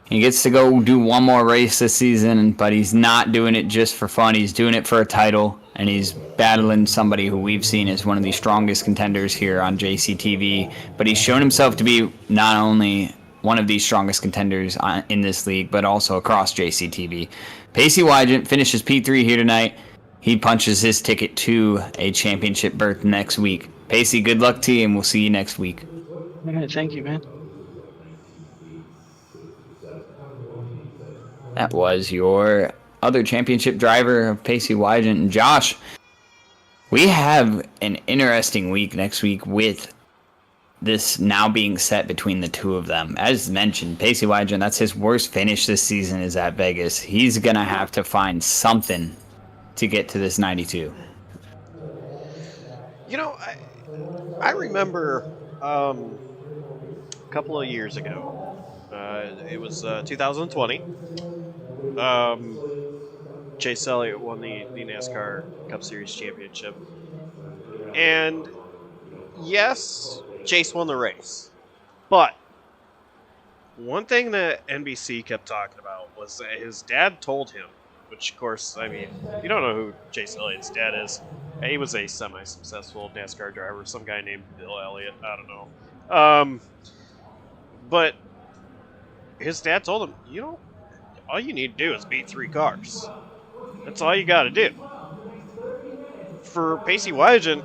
D: He gets to go do one more race this season, but he's not doing it just for fun. He's doing it for a title, and he's battling somebody who we've seen as one of the strongest contenders here on JCTV. But he's shown himself to be not only one of the strongest contenders in this league, but also across JCTV. Pacey Wygant finishes P3 here tonight. He punches his ticket to a championship berth next week. Pacey, good luck to you, and we'll see you next week.
G: All right, thank you, man.
D: That was your other championship driver, Pacey Wygant. And Josh, we have an interesting week next week with this now being set between the two of them. As mentioned, Pacey Wygant, that's his worst finish this season is at Vegas. He's going to have to find something to get to this 92.
A: You know, I remember a couple of years ago, it was 2020. Chase Elliott won the NASCAR Cup Series championship. And yes, Chase won the race. But one thing that NBC kept talking about was that his dad told him, which of course, I mean, you don't know who Chase Elliott's dad is. He was a semi-successful NASCAR driver, some guy named Bill Elliott, I don't know. But his dad told him, you know, all you need to do is beat 3 cars. That's all you got to do. For Pacey Wygant,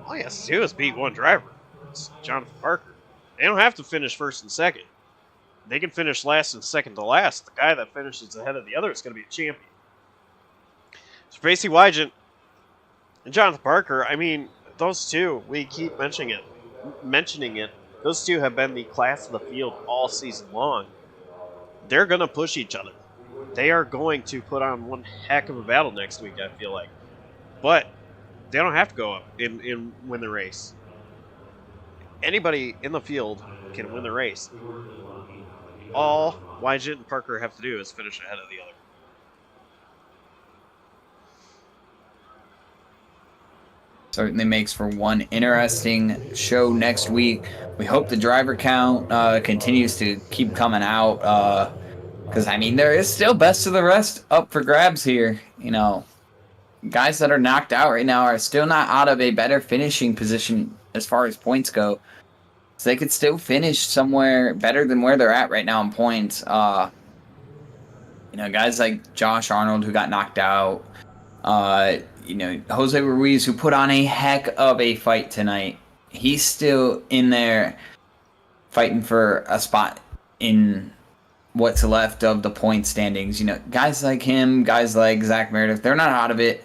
A: all he has to do is beat one driver. It's Jonathan Parker. They don't have to finish first and second. They can finish last and second to last. The guy that finishes ahead of the other is going to be a champion. So Pacey Wygant and Jonathan Parker, I mean, those two, we keep mentioning it. Those two have been the class of the field all season long. They're going to push each other. They are going to put on one heck of a battle next week, I feel like. But they don't have to go up and win the race. Anybody in the field can win the race. All Wygant and Parker have to do is finish ahead of the other.
D: Certainly makes for one interesting show next week. We hope the driver count continues to keep coming out. Because, I mean, there is still best of the rest up for grabs here. You know, guys that are knocked out right now are still not out of a better finishing position as far as points go. So they could still finish somewhere better than where they're at right now in points. You know, guys like Josh Arnold who got knocked out. You know, Jose Ruiz who put on a heck of a fight tonight. He's still in there fighting for a spot in what's left of the point standings. You know, guys like him, guys like Zach Meredith, they're not out of it.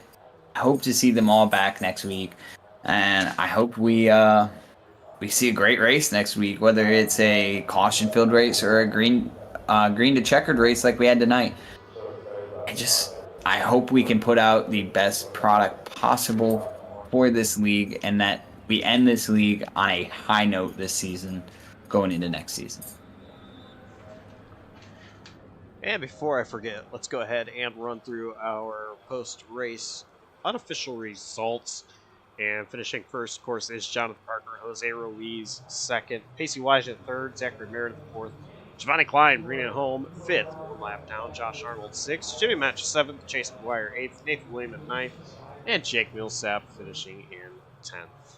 D: I hope to see them all back next week, and I hope we see a great race next week, whether it's a caution-filled race or a green to checkered race like we had tonight. I hope we can put out the best product possible for this league, and that we end this league on a high note this season, going into next season.
A: And before I forget, let's go ahead and run through our post-race unofficial results. And finishing first, of course, is Jonathan Parker, Jose Ruiz second, Pacey Wygant third, Zachary Meredith fourth, Giovanni Klein bringing it home fifth, one lap down, Josh Arnold sixth, Jimmy Match seventh, Chase McGuire eighth, Nathan William ninth, and Jake Millsap finishing in 10th.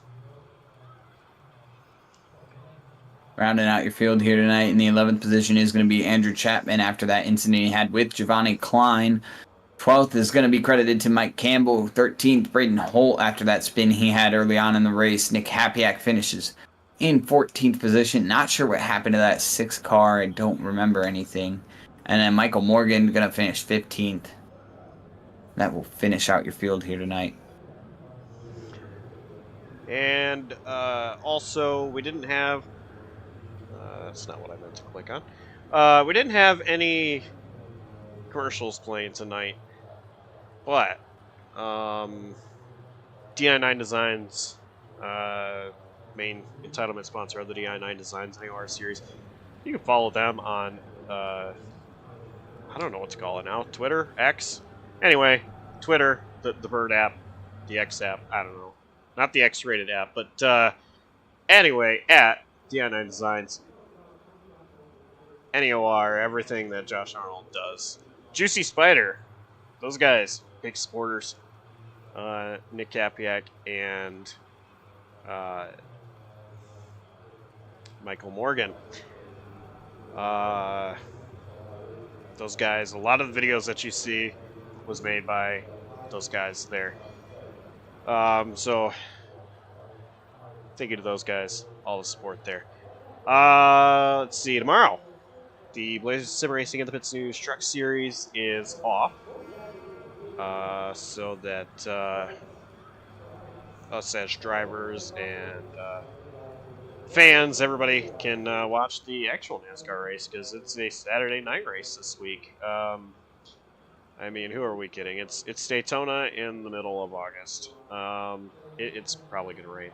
D: Rounding out your field here tonight in the 11th position is going to be Andrew Chapman after that incident he had with Giovanni Klein. 12th is going to be credited to Mike Campbell. 13th, Braden Holt after that spin he had early on in the race. Nick Hapiak finishes in 14th position. Not sure what happened to that 6th car. I don't remember anything. And then Michael Morgan going to finish 15th. That will finish out your field here tonight.
A: And also, we didn't have... that's not what I meant to click on. We didn't have any commercials playing tonight. But Di9 Designs, main entitlement sponsor of the Di9 Designs NAOR series, you can follow them on, I don't know what to call it now, Twitter, X? Anyway, Twitter, the Bird app, the X app, I don't know. Not the X-rated app, but anyway, at Di9 Designs, NAOR, everything that Josh Arnold does. Juicy Spider, those guys, big supporters. Nick Kapiak and Michael Morgan. Those guys, a lot of the videos that you see was made by those guys there. So, thank you to those guys, all the support there. Let's see, tomorrow, the Blazers Sim Racing in the Pits News Truck Series is off. So that us as drivers and fans, everybody can watch the actual NASCAR race, because it's a Saturday night race this week. I mean, who are we kidding? It's Daytona in the middle of August. It's probably going to rain.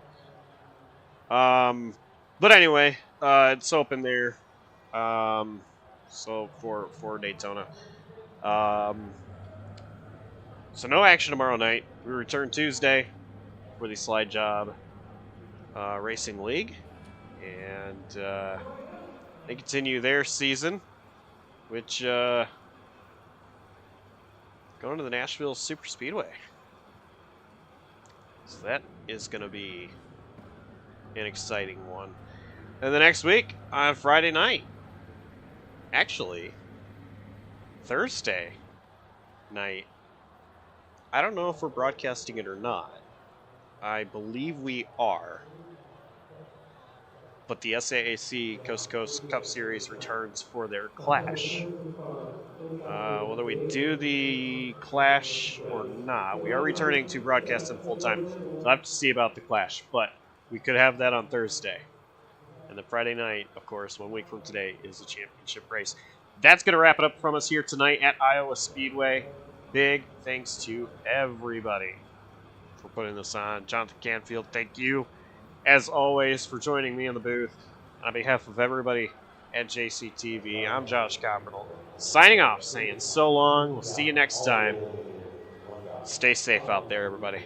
A: But anyway, it's open there. So for Daytona. So no action tomorrow night. We return Tuesday for the Slide Job Racing League. And they continue their season, which going to the Nashville Super Speedway. So that is going to be an exciting one. And the next week, on Friday night, actually, Thursday night, I don't know if we're broadcasting it or not. I believe we are. But the SAAC Coast to Coast Cup Series returns for their Clash. Whether we do the Clash or not, we are returning to broadcast them full time. So I have to see about the Clash. But we could have that on Thursday. And the Friday night, of course, 1 week from today, is the championship race. That's going to wrap it up from us here tonight at Iowa Speedway. Big thanks to everybody for putting this on. Jonathan Canfield, thank you, as always, for joining me in the booth. On behalf of everybody at JCTV, I'm Josh Coppernoll, signing off, saying so long. We'll see you next time. Stay safe out there, everybody.